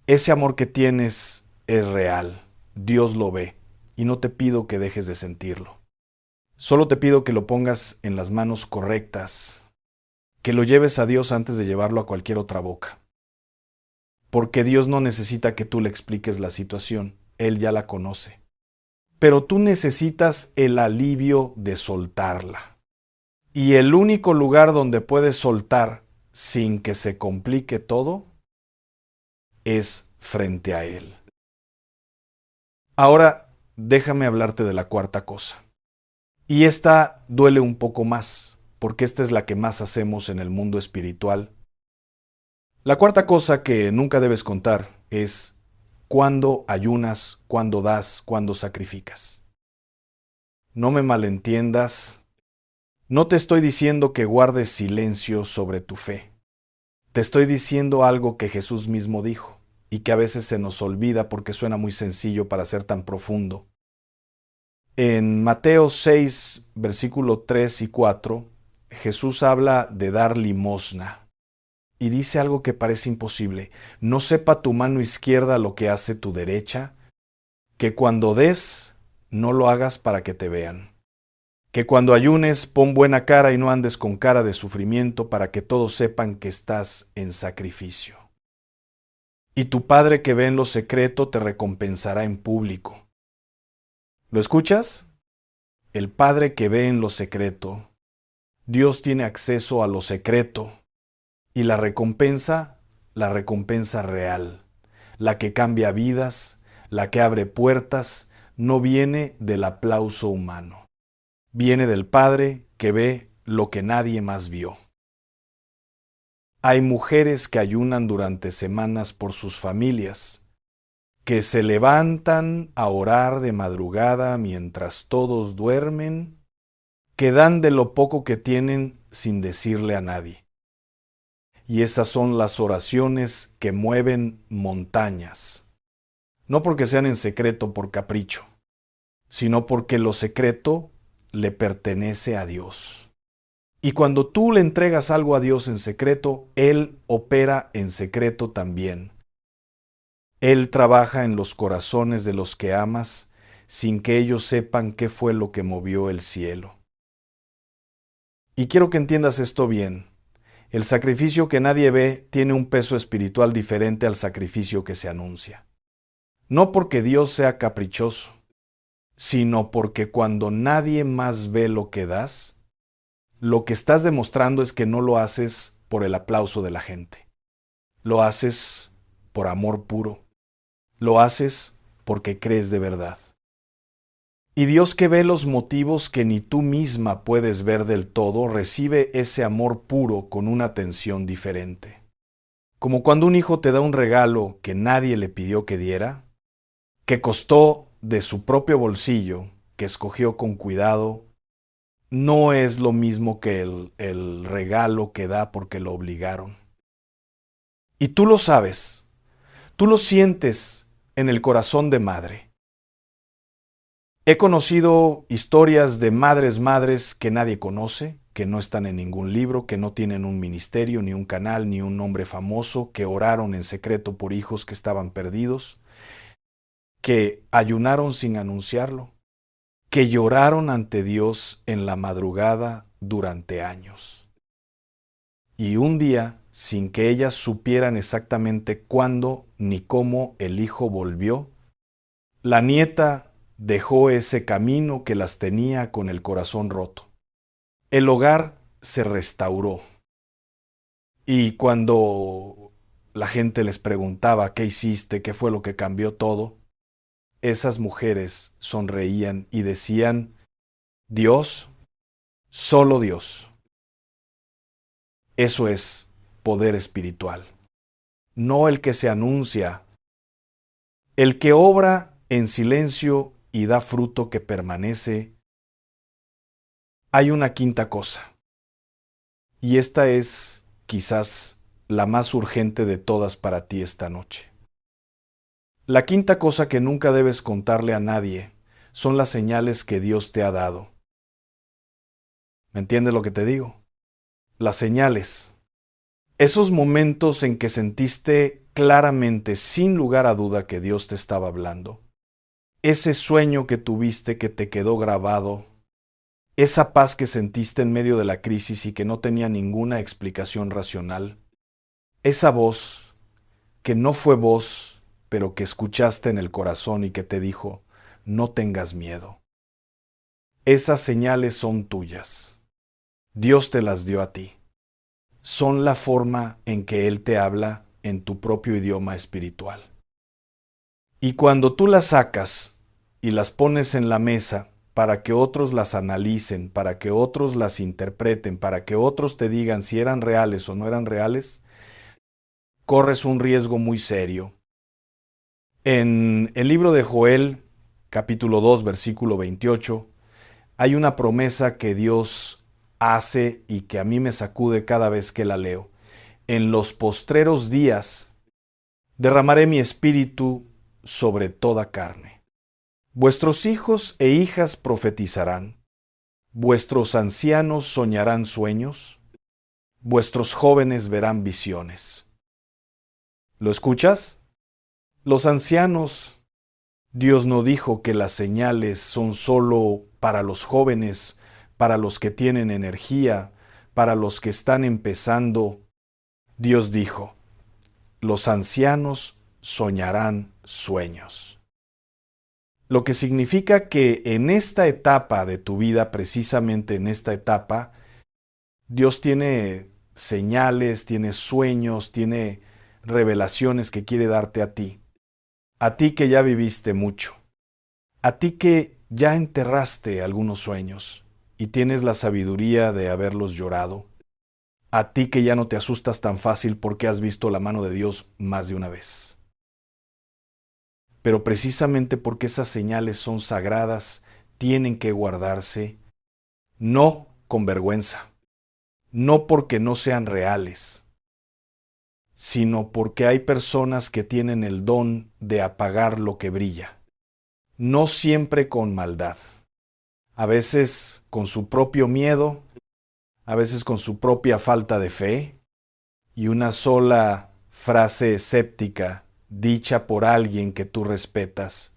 Ese amor que tienes es real, Dios lo ve, y no te pido que dejes de sentirlo. Solo te pido que lo pongas en las manos correctas, que lo lleves a Dios antes de llevarlo a cualquier otra boca. Porque Dios no necesita que tú le expliques la situación, Él ya la conoce. Pero tú necesitas el alivio de soltarla. Y el único lugar donde puedes soltar sin que se complique todo es frente a Él. Ahora, déjame hablarte de la cuarta cosa. Y esta duele un poco más, porque esta es la que más hacemos en el mundo espiritual. La cuarta cosa que nunca debes contar es cuándo ayunas, cuándo das, cuándo sacrificas. No me malentiendas, no te estoy diciendo que guardes silencio sobre tu fe. Te estoy diciendo algo que Jesús mismo dijo y que a veces se nos olvida porque suena muy sencillo para ser tan profundo. En Mateo 6, versículo 3 y 4, Jesús habla de dar limosna y dice algo que parece imposible. No sepa tu mano izquierda lo que hace tu derecha, que cuando des, no lo hagas para que te vean. Que cuando ayunes, pon buena cara y no andes con cara de sufrimiento para que todos sepan que estás en sacrificio. Y tu Padre que ve en lo secreto te recompensará en público. ¿Lo escuchas? El Padre que ve en lo secreto. Dios tiene acceso a lo secreto. Y la recompensa real, la que cambia vidas, la que abre puertas, no viene del aplauso humano. Viene del Padre que ve lo que nadie más vio. Hay mujeres que ayunan durante semanas por sus familias, que se levantan a orar de madrugada mientras todos duermen, que dan de lo poco que tienen sin decirle a nadie. Y esas son las oraciones que mueven montañas, no porque sean en secreto por capricho, sino porque lo secreto le pertenece a Dios. Y cuando tú le entregas algo a Dios en secreto, Él opera en secreto también. Él trabaja en los corazones de los que amas sin que ellos sepan qué fue lo que movió el cielo. Y quiero que entiendas esto bien. El sacrificio que nadie ve tiene un peso espiritual diferente al sacrificio que se anuncia. No porque Dios sea caprichoso, sino porque cuando nadie más ve lo que das, lo que estás demostrando es que no lo haces por el aplauso de la gente. Lo haces por amor puro. Lo haces porque crees de verdad. Y Dios, que ve los motivos que ni tú misma puedes ver del todo, recibe ese amor puro con una atención diferente. Como cuando un hijo te da un regalo que nadie le pidió que diera, que costó de su propio bolsillo, que escogió con cuidado, no es lo mismo que el regalo que da porque lo obligaron. Y tú lo sabes, tú lo sientes en el corazón de madre. He conocido historias de madres que nadie conoce, que no están en ningún libro, que no tienen un ministerio, ni un canal, ni un nombre famoso, que oraron en secreto por hijos que estaban perdidos, que ayunaron sin anunciarlo, que lloraron ante Dios en la madrugada durante años. Y un día, sin que ellas supieran exactamente cuándo ni cómo el hijo volvió, la nieta dejó ese camino que las tenía con el corazón roto. El hogar se restauró. Y cuando la gente les preguntaba qué hiciste, qué fue lo que cambió todo, esas mujeres sonreían y decían: Dios, solo Dios. Eso es poder espiritual. No el que se anuncia, el que obra en silencio y da fruto que permanece. Hay una quinta cosa, y esta es quizás la más urgente de todas para ti esta noche. La quinta cosa que nunca debes contarle a nadie son las señales que Dios te ha dado. ¿Me entiendes lo que te digo? Las señales. Esos momentos en que sentiste claramente, sin lugar a duda, que Dios te estaba hablando. Ese sueño que tuviste que te quedó grabado. Esa paz que sentiste en medio de la crisis y que no tenía ninguna explicación racional. Esa voz que no fue voz, pero que escuchaste en el corazón y que te dijo, no tengas miedo. Esas señales son tuyas. Dios te las dio a ti. Son la forma en que Él te habla en tu propio idioma espiritual. Y cuando tú las sacas y las pones en la mesa para que otros las analicen, para que otros las interpreten, para que otros te digan si eran reales o no eran reales, corres un riesgo muy serio. En el libro de Joel, capítulo 2, versículo 28, hay una promesa que Dios hace y que a mí me sacude cada vez que la leo. En los postreros días derramaré mi espíritu sobre toda carne. Vuestros hijos e hijas profetizarán, vuestros ancianos soñarán sueños, vuestros jóvenes verán visiones. ¿Lo escuchas? Los ancianos, Dios no dijo que las señales son solo para los jóvenes, para los que tienen energía, para los que están empezando. Dios dijo, los ancianos soñarán sueños. Lo que significa que en esta etapa de tu vida, precisamente en esta etapa, Dios tiene señales, tiene sueños, tiene revelaciones que quiere darte a ti. A ti que ya viviste mucho. A ti que ya enterraste algunos sueños y tienes la sabiduría de haberlos llorado. A ti que ya no te asustas tan fácil porque has visto la mano de Dios más de una vez. Pero precisamente porque esas señales son sagradas, tienen que guardarse, no con vergüenza, no porque no sean reales, sino porque hay personas que tienen el don de apagar lo que brilla, no siempre con maldad, a veces con su propio miedo, a veces con su propia falta de fe, y una sola frase escéptica dicha por alguien que tú respetas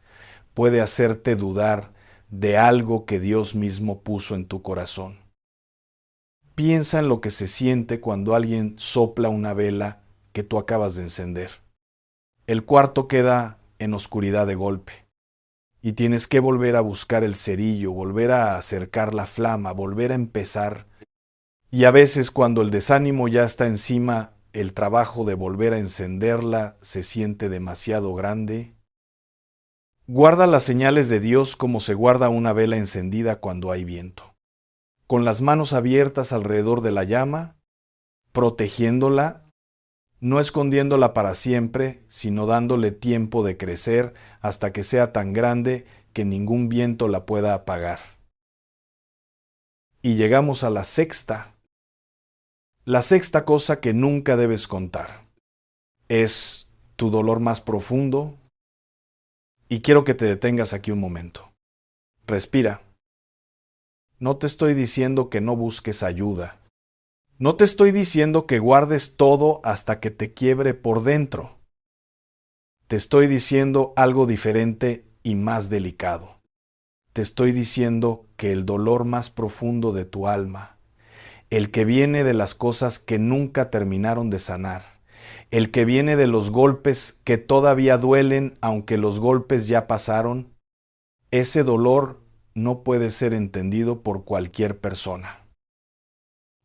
puede hacerte dudar de algo que Dios mismo puso en tu corazón. Piensa en lo que se siente cuando alguien sopla una vela que tú acabas de encender. El cuarto queda en oscuridad de golpe y tienes que volver a buscar el cerillo, volver a acercar la flama, volver a empezar. Y a veces cuando el desánimo ya está encima, el trabajo de volver a encenderla se siente demasiado grande. Guarda las señales de Dios como se guarda una vela encendida cuando hay viento, con las manos abiertas alrededor de la llama, protegiéndola, no escondiéndola para siempre, sino dándole tiempo de crecer hasta que sea tan grande que ningún viento la pueda apagar. Y llegamos a la sexta cosa que nunca debes contar. Es tu dolor más profundo. Y quiero que te detengas aquí un momento. Respira. No te estoy diciendo que no busques ayuda. No te estoy diciendo que guardes todo hasta que te quiebre por dentro. Te estoy diciendo algo diferente y más delicado. Te estoy diciendo que el dolor más profundo de tu alma, el que viene de las cosas que nunca terminaron de sanar, el que viene de los golpes que todavía duelen aunque los golpes ya pasaron, ese dolor no puede ser entendido por cualquier persona.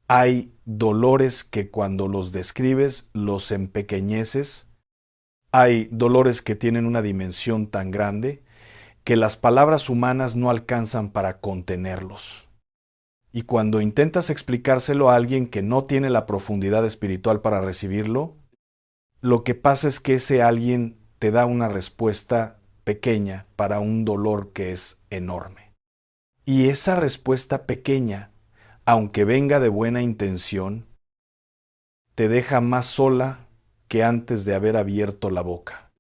Hay dolores que cuando los describes los empequeñeces, hay dolores que tienen una dimensión tan grande que las palabras humanas no alcanzan para contenerlos. Y cuando intentas explicárselo a alguien que no tiene la profundidad espiritual para recibirlo, lo que pasa es que ese alguien te da una respuesta pequeña para un dolor que es enorme. Y esa respuesta pequeña, aunque venga de buena intención, te deja más sola que antes de haber abierto la boca.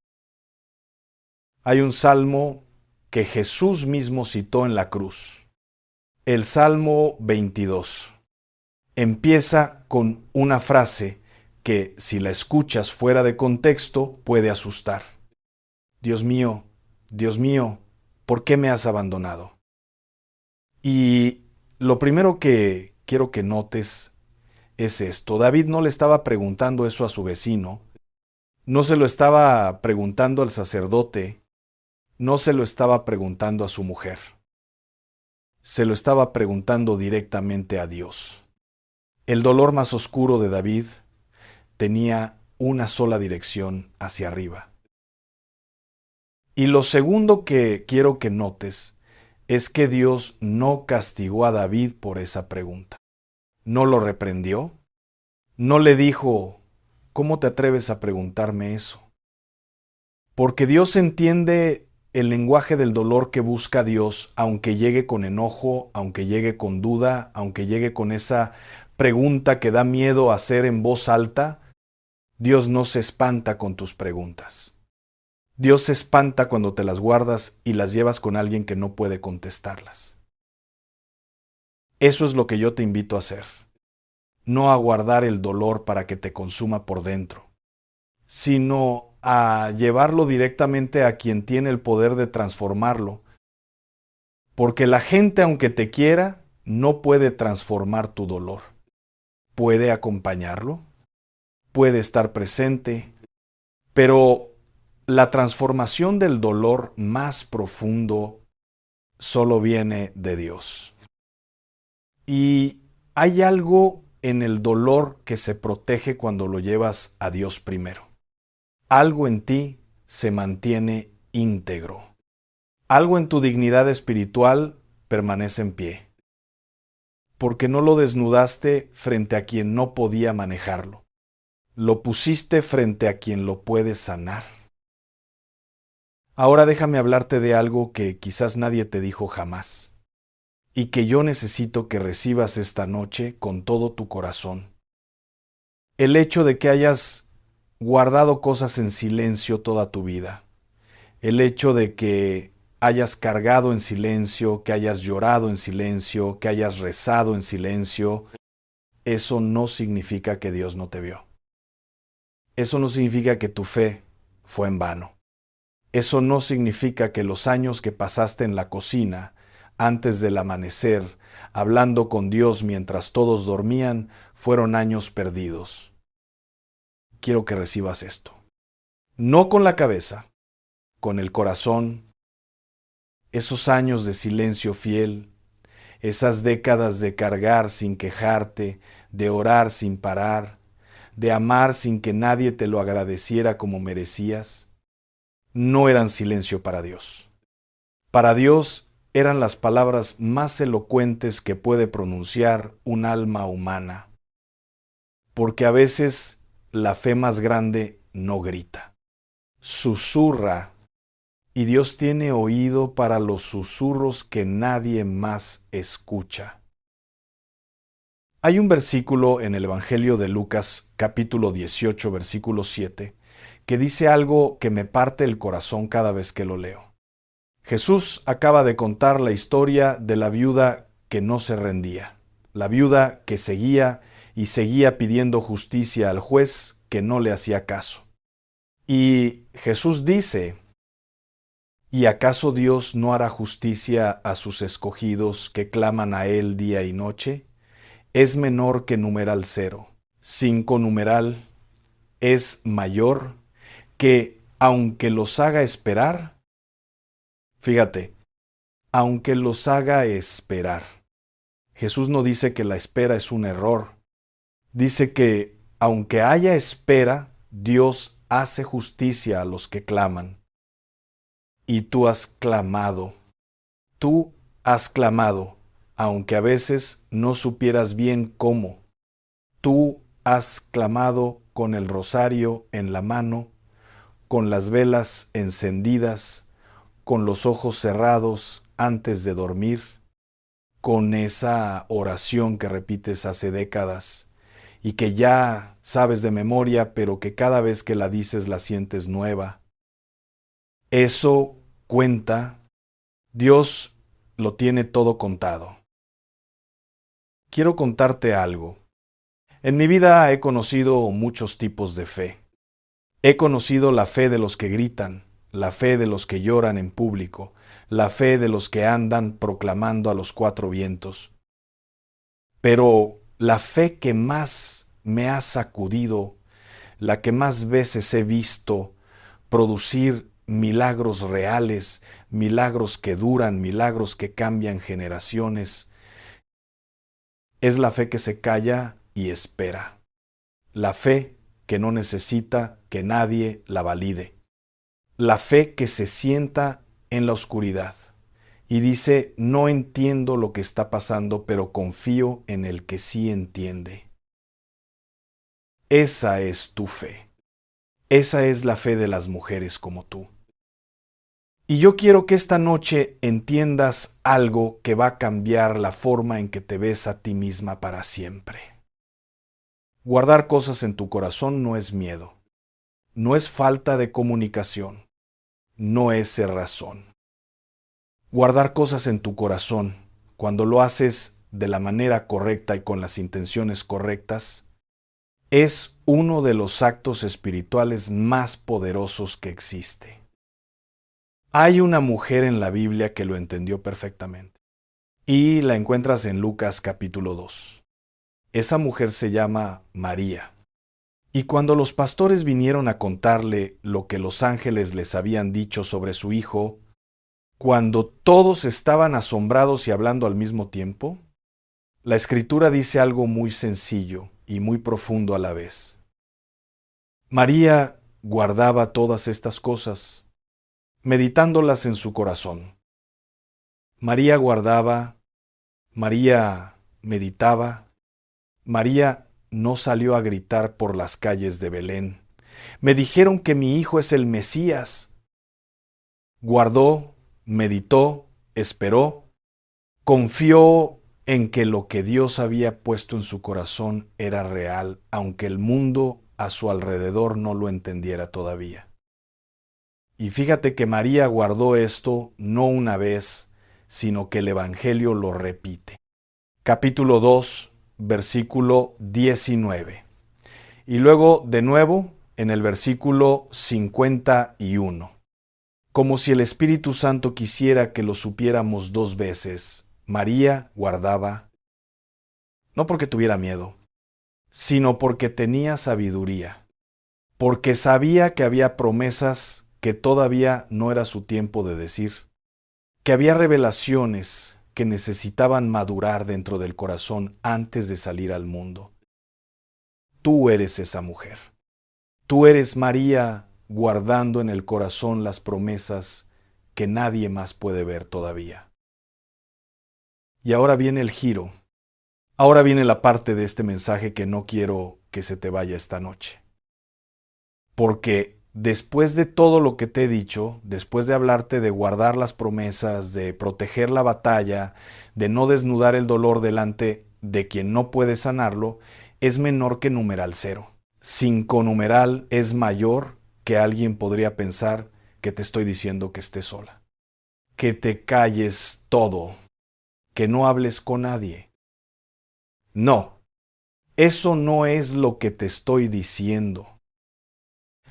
Hay un salmo que Jesús mismo citó en la cruz. El Salmo 22. Empieza con una frase que, si la escuchas fuera de contexto, puede asustar. Dios mío, ¿por qué me has abandonado? Y lo primero que quiero que notes es esto. David no le estaba preguntando eso a su vecino, no se lo estaba preguntando al sacerdote, no se lo estaba preguntando a su mujer. Se lo estaba preguntando directamente a Dios. El dolor más oscuro de David tenía una sola dirección hacia arriba. Y lo segundo que quiero que notes es que Dios no castigó a David por esa pregunta. No lo reprendió, no le dijo, ¿cómo te atreves a preguntarme eso? Porque Dios entiende el lenguaje del dolor que busca Dios, aunque llegue con enojo, aunque llegue con duda, aunque llegue con esa pregunta que da miedo hacer en voz alta. Dios no se espanta con tus preguntas. Dios se espanta cuando te las guardas y las llevas con alguien que no puede contestarlas. Eso es lo que yo te invito a hacer. No a guardar el dolor para que te consuma por dentro, sino a llevarlo directamente a quien tiene el poder de transformarlo. Porque la gente, aunque te quiera, no puede transformar tu dolor. Puede acompañarlo, puede estar presente, pero la transformación del dolor más profundo solo viene de Dios. Y hay algo en el dolor que se protege cuando lo llevas a Dios primero. Algo en ti se mantiene íntegro. Algo en tu dignidad espiritual permanece en pie. Porque no lo desnudaste frente a quien no podía manejarlo. Lo pusiste frente a quien lo puede sanar. Ahora déjame hablarte de algo que quizás nadie te dijo jamás, y que yo necesito que recibas esta noche con todo tu corazón. El hecho de que hayas guardado cosas en silencio toda tu vida. El hecho de que hayas cargado en silencio, que hayas llorado en silencio, que hayas rezado en silencio, eso no significa que Dios no te vio. Eso no significa que tu fe fue en vano. Eso no significa que los años que pasaste en la cocina, antes del amanecer, hablando con Dios mientras todos dormían, fueron años perdidos. Quiero que recibas esto. No con la cabeza, con el corazón. Esos años de silencio fiel, esas décadas de cargar sin quejarte, de orar sin parar, de amar sin que nadie te lo agradeciera como merecías, no eran silencio para Dios. Para Dios eran las palabras más elocuentes que puede pronunciar un alma humana, porque a veces la fe más grande no grita, susurra, y Dios tiene oído para los susurros que nadie más escucha. Hay un versículo en el Evangelio de Lucas, capítulo 18, versículo 7, que dice algo que me parte el corazón cada vez que lo leo. Jesús acaba de contar la historia de la viuda que no se rendía, la viuda que seguía y seguía pidiendo justicia al juez que no le hacía caso. Y Jesús dice, ¿y acaso Dios no hará justicia a sus escogidos que claman a Él día y noche? Es menor que numeral 0. 5 numeral es mayor que, aunque los haga esperar, fíjate, aunque los haga esperar. Jesús no dice que la espera es un error. Dice que, aunque haya espera, Dios hace justicia a los que claman. Y tú has clamado, aunque a veces no supieras bien cómo. Tú has clamado con el rosario en la mano, con las velas encendidas, con los ojos cerrados antes de dormir, con esa oración que repites hace décadas y que ya sabes de memoria, pero que cada vez que la dices la sientes nueva. Eso cuenta. Dios lo tiene todo contado. Quiero contarte algo. En mi vida he conocido muchos tipos de fe. He conocido la fe de los que gritan, la fe de los que lloran en público, la fe de los que andan proclamando a los cuatro vientos. Pero la fe que más me ha sacudido, la que más veces he visto producir milagros reales, milagros que duran, milagros que cambian generaciones, es la fe que se calla y espera. La fe que no necesita que nadie la valide. La fe que se sienta en la oscuridad y dice, no entiendo lo que está pasando, pero confío en el que sí entiende. Esa es tu fe. Esa es la fe de las mujeres como tú. Y yo quiero que esta noche entiendas algo que va a cambiar la forma en que te ves a ti misma para siempre. Guardar cosas en tu corazón no es miedo, no es falta de comunicación, no es cerrazón. Guardar cosas en tu corazón, cuando lo haces de la manera correcta y con las intenciones correctas, es uno de los actos espirituales más poderosos que existe. Hay una mujer en la Biblia que lo entendió perfectamente, y la encuentras en Lucas capítulo 2. Esa mujer se llama María. Y cuando los pastores vinieron a contarle lo que los ángeles les habían dicho sobre su hijo, cuando todos estaban asombrados y hablando al mismo tiempo, la Escritura dice algo muy sencillo y muy profundo a la vez. María guardaba todas estas cosas, meditándolas en su corazón. María guardaba, María meditaba, María no salió a gritar por las calles de Belén. Me dijeron que mi hijo es el Mesías. Guardó, meditó, esperó, confió en que lo que Dios había puesto en su corazón era real, aunque el mundo a su alrededor no lo entendiera todavía. Y fíjate que María guardó esto no una vez, sino que el Evangelio lo repite. Capítulo 2, versículo 19. Y luego, de nuevo, en el versículo 51. Como si el Espíritu Santo quisiera que lo supiéramos dos veces, María guardaba, no porque tuviera miedo, sino porque tenía sabiduría, porque sabía que había promesas que todavía no era su tiempo de decir, que había revelaciones que necesitaban madurar dentro del corazón antes de salir al mundo. Tú eres esa mujer. Tú eres María guardando en el corazón las promesas que nadie más puede ver todavía. Y ahora viene el giro. Ahora viene la parte de este mensaje que no quiero que se te vaya esta noche. Porque después de todo lo que te he dicho, después de hablarte de guardar las promesas, de proteger la batalla, de no desnudar el dolor delante de quien no puede sanarlo, es menor que numeral 0. 5 numeral es mayor que alguien podría pensar que te estoy diciendo que estés sola. Que te calles todo, que no hables con nadie. No, eso no es lo que te estoy diciendo.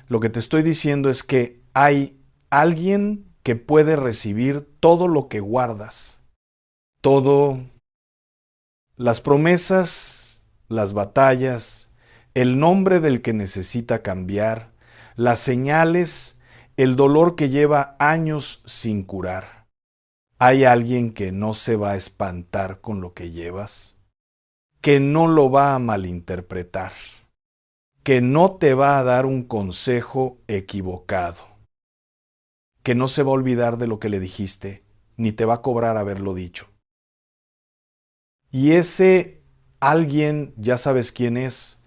Lo que te estoy diciendo es que hay alguien que puede recibir todo lo que guardas. Todo, las promesas, las batallas, el nombre del que necesita cambiar, las señales, el dolor que lleva años sin curar. ¿Hay alguien que no se va a espantar con lo que llevas? Que no lo va a malinterpretar, que no te va a dar un consejo equivocado, que no se va a olvidar de lo que le dijiste, ni te va a cobrar haberlo dicho. Y ese alguien, ya sabes quién es,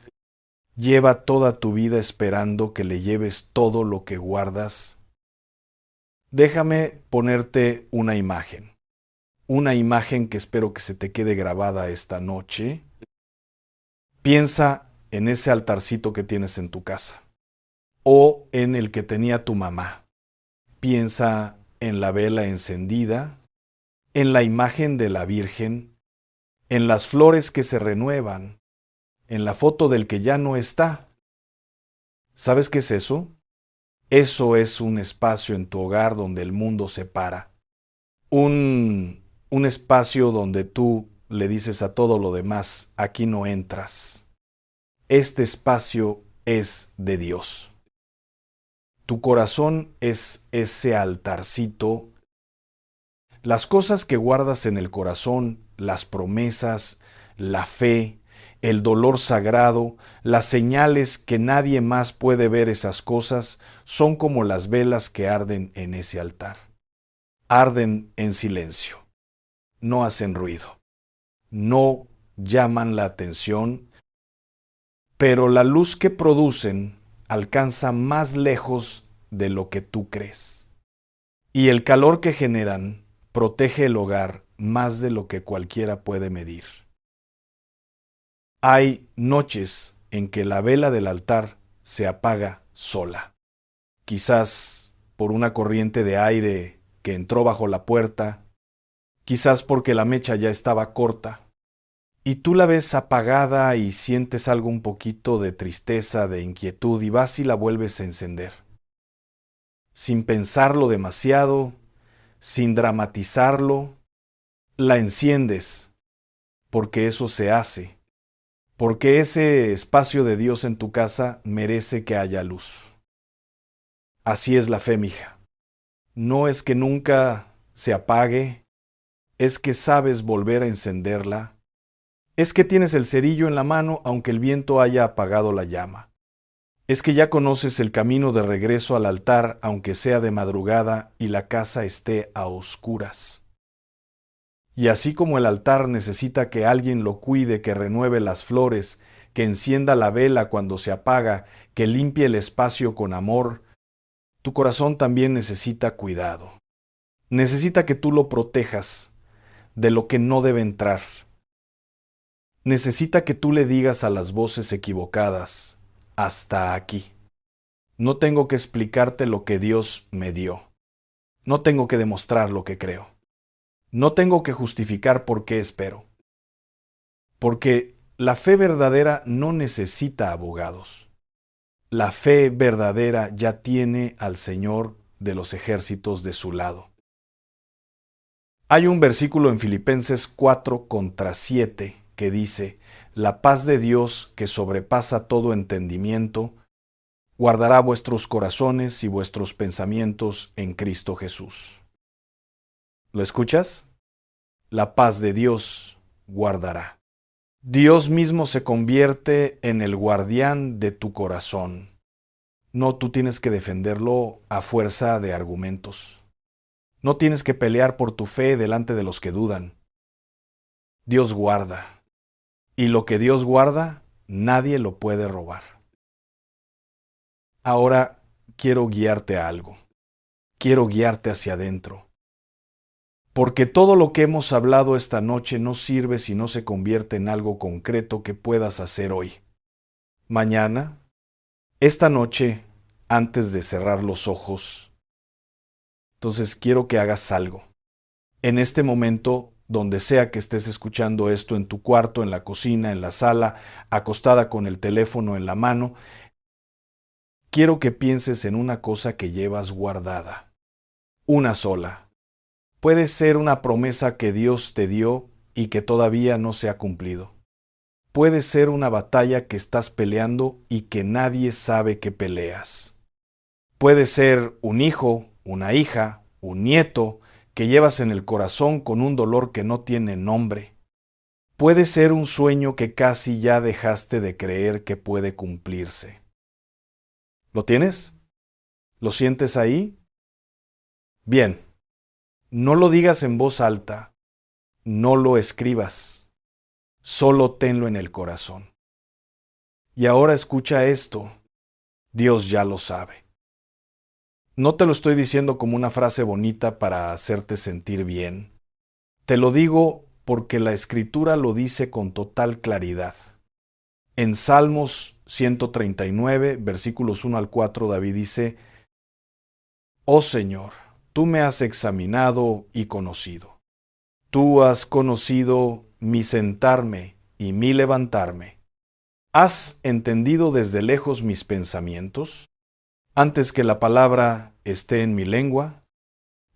lleva toda tu vida esperando que le lleves todo lo que guardas. Déjame ponerte una imagen que espero que se te quede grabada esta noche. Piensa en ese altarcito que tienes en tu casa o en el que tenía tu mamá. Piensa en la vela encendida, en la imagen de la Virgen, en las flores que se renuevan, en la foto del que ya no está. ¿Sabes qué es eso? Eso es un espacio en tu hogar donde el mundo se para. Un espacio donde tú le dices a todo lo demás, aquí no entras. Este espacio es de Dios. Tu corazón es ese altarcito. Las cosas que guardas en el corazón, las promesas, la fe, el dolor sagrado, las señales que nadie más puede ver esas cosas, son como las velas que arden en ese altar. Arden en silencio, no hacen ruido, no llaman la atención, pero la luz que producen alcanza más lejos de lo que tú crees. Y el calor que generan protege el hogar más de lo que cualquiera puede medir. Hay noches en que la vela del altar se apaga sola, quizás por una corriente de aire que entró bajo la puerta, quizás porque la mecha ya estaba corta, y tú la ves apagada y sientes algo un poquito de tristeza, de inquietud, y vas y la vuelves a encender. Sin pensarlo demasiado, sin dramatizarlo, la enciendes, porque eso se hace, porque ese espacio de Dios en tu casa merece que haya luz. Así es la fe, mija. No es que nunca se apague, es que sabes volver a encenderla, es que tienes el cerillo en la mano aunque el viento haya apagado la llama. Es que ya conoces el camino de regreso al altar aunque sea de madrugada y la casa esté a oscuras. Y así como el altar necesita que alguien lo cuide, que renueve las flores, que encienda la vela cuando se apaga, que limpie el espacio con amor, tu corazón también necesita cuidado. Necesita que tú lo protejas de lo que no debe entrar. Necesita que tú le digas a las voces equivocadas, hasta aquí. No tengo que explicarte lo que Dios me dio. No tengo que demostrar lo que creo. No tengo que justificar por qué espero. Porque la fe verdadera no necesita abogados. La fe verdadera ya tiene al Señor de los ejércitos de su lado. Hay un versículo en Filipenses 4:7 que dice, la paz de Dios que sobrepasa todo entendimiento, guardará vuestros corazones y vuestros pensamientos en Cristo Jesús. ¿Lo escuchas? La paz de Dios guardará. Dios mismo se convierte en el guardián de tu corazón. No tú tienes que defenderlo a fuerza de argumentos. No tienes que pelear por tu fe delante de los que dudan. Dios guarda. Y lo que Dios guarda, nadie lo puede robar. Ahora quiero guiarte a algo. Quiero guiarte hacia adentro. Porque todo lo que hemos hablado esta noche no sirve si no se convierte en algo concreto que puedas hacer hoy. Mañana, esta noche, antes de cerrar los ojos, entonces quiero que hagas algo. En este momento, donde sea que estés escuchando esto, en tu cuarto, en la cocina, en la sala, acostada con el teléfono en la mano, quiero que pienses en una cosa que llevas guardada. Una sola. Puede ser una promesa que Dios te dio y que todavía no se ha cumplido. Puede ser una batalla que estás peleando y que nadie sabe que peleas. Puede ser un hijo, una hija, un nieto que llevas en el corazón con un dolor que no tiene nombre. Puede ser un sueño que casi ya dejaste de creer que puede cumplirse. ¿Lo tienes? ¿Lo sientes ahí? Bien. No lo digas en voz alta. No lo escribas. Solo tenlo en el corazón. Y ahora escucha esto. Dios ya lo sabe. No te lo estoy diciendo como una frase bonita para hacerte sentir bien. Te lo digo porque la Escritura lo dice con total claridad. En Salmos 139, versículos 1 al 4, David dice: Oh Señor, tú me has examinado y conocido. Tú has conocido mi sentarme y mi levantarme. ¿Has entendido desde lejos mis pensamientos? Antes que la palabra esté en mi lengua,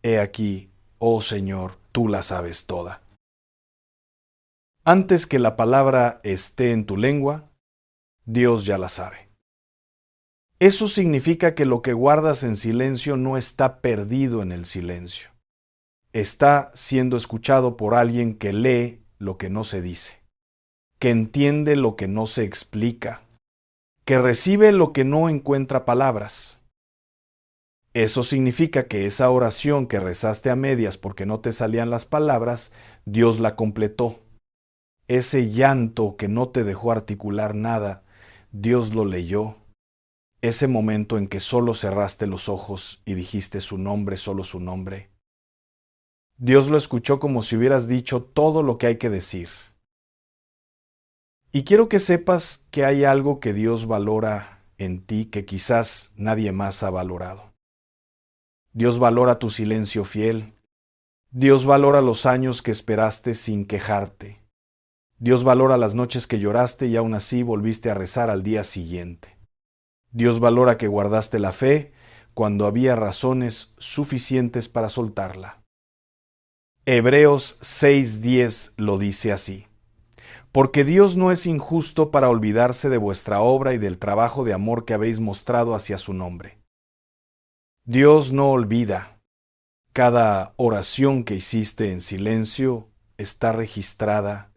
he aquí, oh Señor, tú la sabes toda. Antes que la palabra esté en tu lengua, Dios ya la sabe. Eso significa que lo que guardas en silencio no está perdido en el silencio. Está siendo escuchado por alguien que lee lo que no se dice, que entiende lo que no se explica, que recibe lo que no encuentra palabras. Eso significa que esa oración que rezaste a medias porque no te salían las palabras, Dios la completó. Ese llanto que no te dejó articular nada, Dios lo leyó. Ese momento en que solo cerraste los ojos y dijiste su nombre, solo su nombre, Dios lo escuchó como si hubieras dicho todo lo que hay que decir. Y quiero que sepas que hay algo que Dios valora en ti que quizás nadie más ha valorado. Dios valora tu silencio fiel. Dios valora los años que esperaste sin quejarte. Dios valora las noches que lloraste y aún así volviste a rezar al día siguiente. Dios valora que guardaste la fe cuando había razones suficientes para soltarla. Hebreos 6:10 lo dice así: Porque Dios no es injusto para olvidarse de vuestra obra y del trabajo de amor que habéis mostrado hacia su nombre. Dios no olvida. Cada oración que hiciste en silencio está registrada.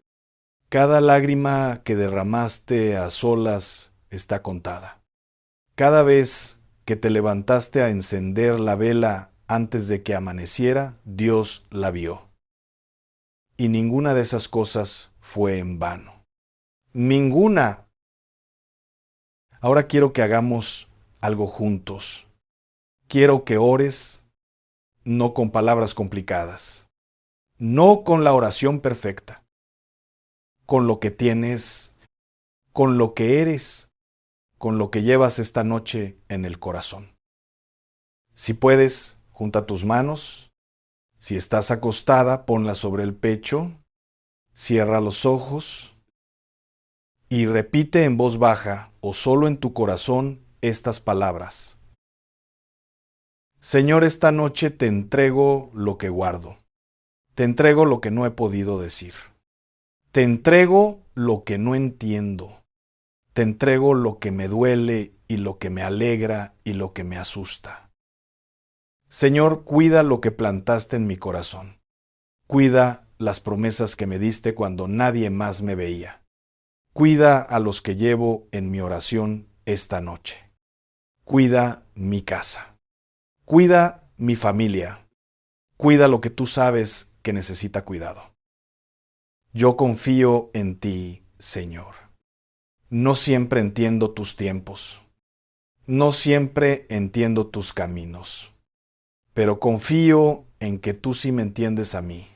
Cada lágrima que derramaste a solas está contada. Cada vez que te levantaste a encender la vela antes de que amaneciera, Dios la vio. Y ninguna de esas cosas fue en vano. Ninguna. Ahora quiero que hagamos algo juntos. Quiero que ores, no con palabras complicadas, no con la oración perfecta, con lo que tienes, con lo que eres, con lo que llevas esta noche en el corazón. Si puedes, junta tus manos. Si estás acostada, ponlas sobre el pecho, cierra los ojos y repite en voz baja o solo en tu corazón estas palabras. Señor, esta noche te entrego lo que guardo. Te entrego lo que no he podido decir. Te entrego lo que no entiendo. Te entrego lo que me duele y lo que me alegra y lo que me asusta. Señor, cuida lo que plantaste en mi corazón. Cuida las promesas que me diste cuando nadie más me veía. Cuida a los que llevo en mi oración esta noche. Cuida mi casa. Cuida mi familia. Cuida lo que tú sabes que necesita cuidado. Yo confío en ti, Señor. No siempre entiendo tus tiempos. No siempre entiendo tus caminos. Pero confío en que tú sí me entiendes a mí.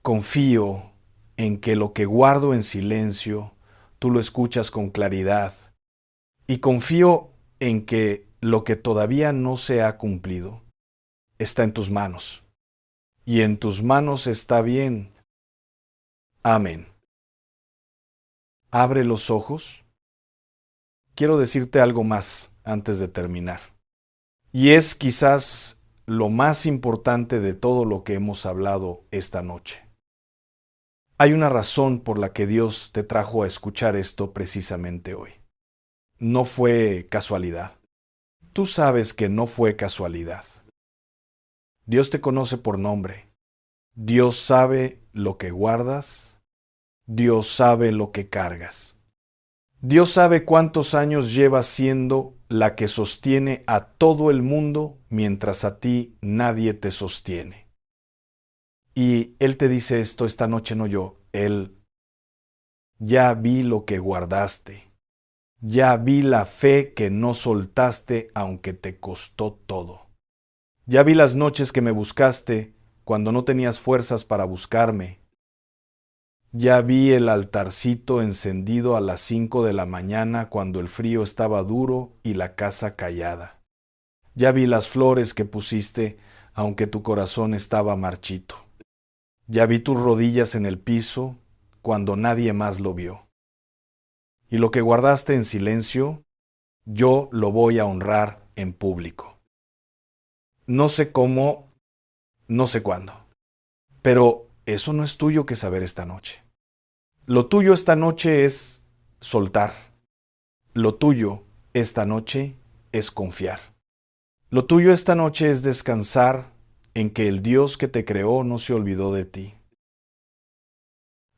Confío en que lo que guardo en silencio, tú lo escuchas con claridad. Y confío en que lo que todavía no se ha cumplido está en tus manos. Y en tus manos está bien. Amén. Abre los ojos. Quiero decirte algo más antes de terminar. Y es quizás lo más importante de todo lo que hemos hablado esta noche. Hay una razón por la que Dios te trajo a escuchar esto precisamente hoy. No fue casualidad. Tú sabes que no fue casualidad. Dios te conoce por nombre. Dios sabe lo que guardas. Dios sabe lo que cargas. Dios sabe cuántos años llevas siendo la que sostiene a todo el mundo mientras a ti nadie te sostiene. Y Él te dice esto esta noche, no yo. Él, ya vi lo que guardaste. Ya vi la fe que no soltaste aunque te costó todo. Ya vi las noches que me buscaste cuando no tenías fuerzas para buscarme. Ya vi el altarcito encendido a las 5 de la mañana cuando el frío estaba duro y la casa callada. Ya vi las flores que pusiste aunque tu corazón estaba marchito. Ya vi tus rodillas en el piso cuando nadie más lo vio. Y lo que guardaste en silencio, yo lo voy a honrar en público. No sé cómo, no sé cuándo, pero eso no es tuyo que saber esta noche. Lo tuyo esta noche es soltar. Lo tuyo esta noche es confiar. Lo tuyo esta noche es descansar en que el Dios que te creó no se olvidó de ti.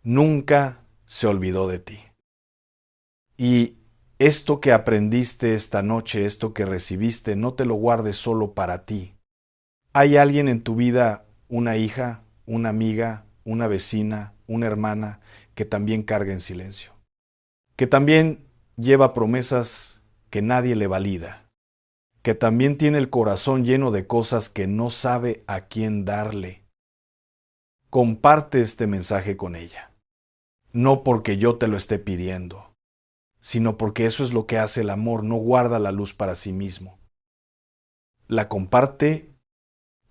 Nunca se olvidó de ti. Y esto que aprendiste esta noche, esto que recibiste, no te lo guardes solo para ti. ¿Hay alguien en tu vida, una hija, una amiga, una vecina, una hermana, que también carga en silencio? Que también lleva promesas que nadie le valida, que también tiene el corazón lleno de cosas que no sabe a quién darle. Comparte este mensaje con ella, no porque yo te lo esté pidiendo, sino porque eso es lo que hace el amor, no guarda la luz para sí mismo. La comparte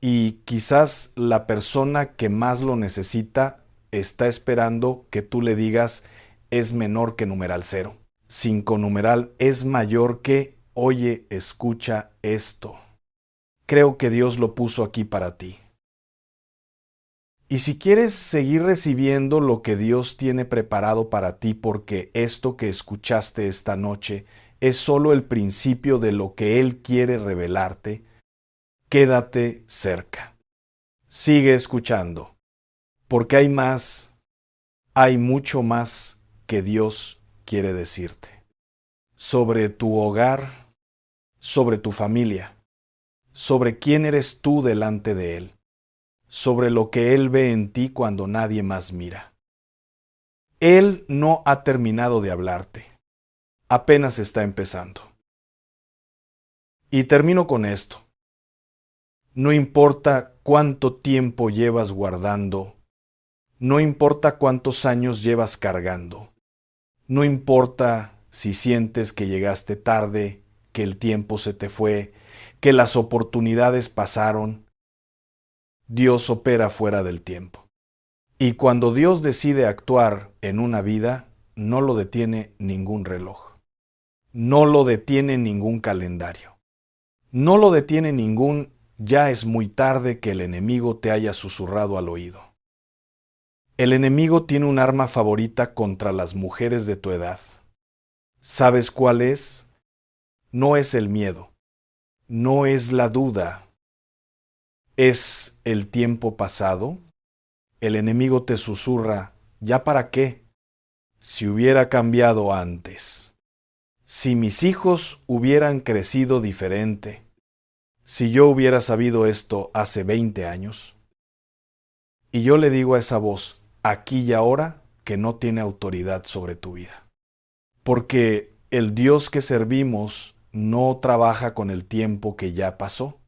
y quizás la persona que más lo necesita está esperando que tú le digas es menor que numeral 0. 5 numeral es mayor que, oye, escucha esto. Creo que Dios lo puso aquí para ti. Y si quieres seguir recibiendo lo que Dios tiene preparado para ti, porque esto que escuchaste esta noche es solo el principio de lo que Él quiere revelarte, quédate cerca. Sigue escuchando, porque hay mucho más que Dios quiere decirte. Sobre tu hogar, sobre tu familia, sobre quién eres tú delante de Él, sobre lo que Él ve en ti cuando nadie más mira. Él no ha terminado de hablarte, apenas está empezando. Y termino con esto. No importa cuánto tiempo llevas guardando, no importa cuántos años llevas cargando, no importa si sientes que llegaste tarde, que el tiempo se te fue, que las oportunidades pasaron, Dios opera fuera del tiempo. Y cuando Dios decide actuar en una vida, no lo detiene ningún reloj, no lo detiene ningún calendario, no lo detiene ningún ya es muy tarde que el enemigo te haya susurrado al oído. El enemigo tiene un arma favorita contra las mujeres de tu edad. ¿Sabes cuál es? No es el miedo, no es la duda, es el tiempo pasado. El enemigo te susurra, ¿ya para qué? Si hubiera cambiado antes, si mis hijos hubieran crecido diferente, si yo hubiera sabido esto hace 20 años. Y yo le digo a esa voz, aquí y ahora, que no tiene autoridad sobre tu vida. Porque el Dios que servimos no trabaja con el tiempo que ya pasó,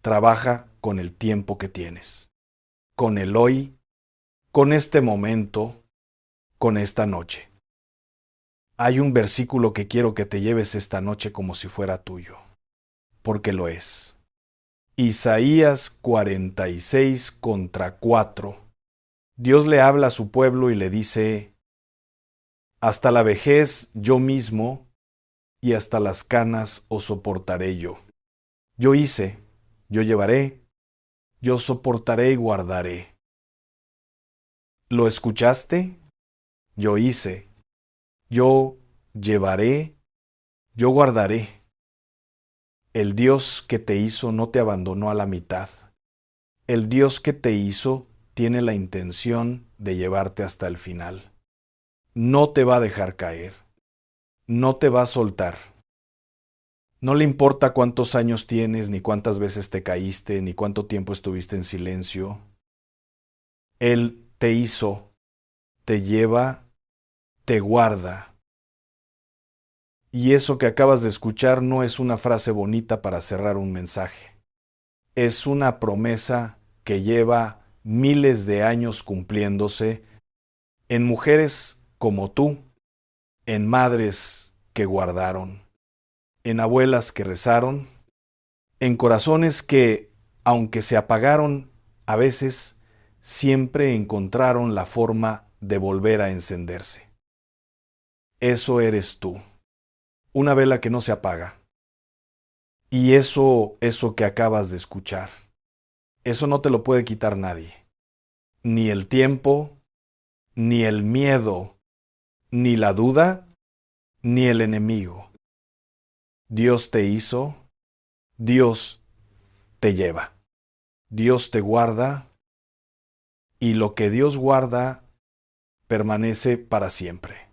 trabaja con el tiempo que tienes, con el hoy, con este momento, con esta noche. Hay un versículo que quiero que te lleves esta noche como si fuera tuyo, porque lo es. Isaías 46:4. Dios le habla a su pueblo y le dice, hasta la vejez yo mismo y hasta las canas os soportaré yo. Yo hice, yo llevaré, yo soportaré y guardaré. ¿Lo escuchaste? Yo hice, yo llevaré, yo guardaré. El Dios que te hizo no te abandonó a la mitad. El Dios que te hizo tiene la intención de llevarte hasta el final. No te va a dejar caer. No te va a soltar. No le importa cuántos años tienes, ni cuántas veces te caíste, ni cuánto tiempo estuviste en silencio. Él te hizo, te lleva, te guarda. Y eso que acabas de escuchar no es una frase bonita para cerrar un mensaje. Es una promesa que lleva miles de años cumpliéndose en mujeres como tú, en madres que guardaron, en abuelas que rezaron, en corazones que, aunque se apagaron a veces, siempre encontraron la forma de volver a encenderse. Eso eres tú, una vela que no se apaga. Y eso que acabas de escuchar, eso no te lo puede quitar nadie. Ni el tiempo, ni el miedo, ni la duda, ni el enemigo. Dios te hizo, Dios te lleva, Dios te guarda, y lo que Dios guarda permanece para siempre.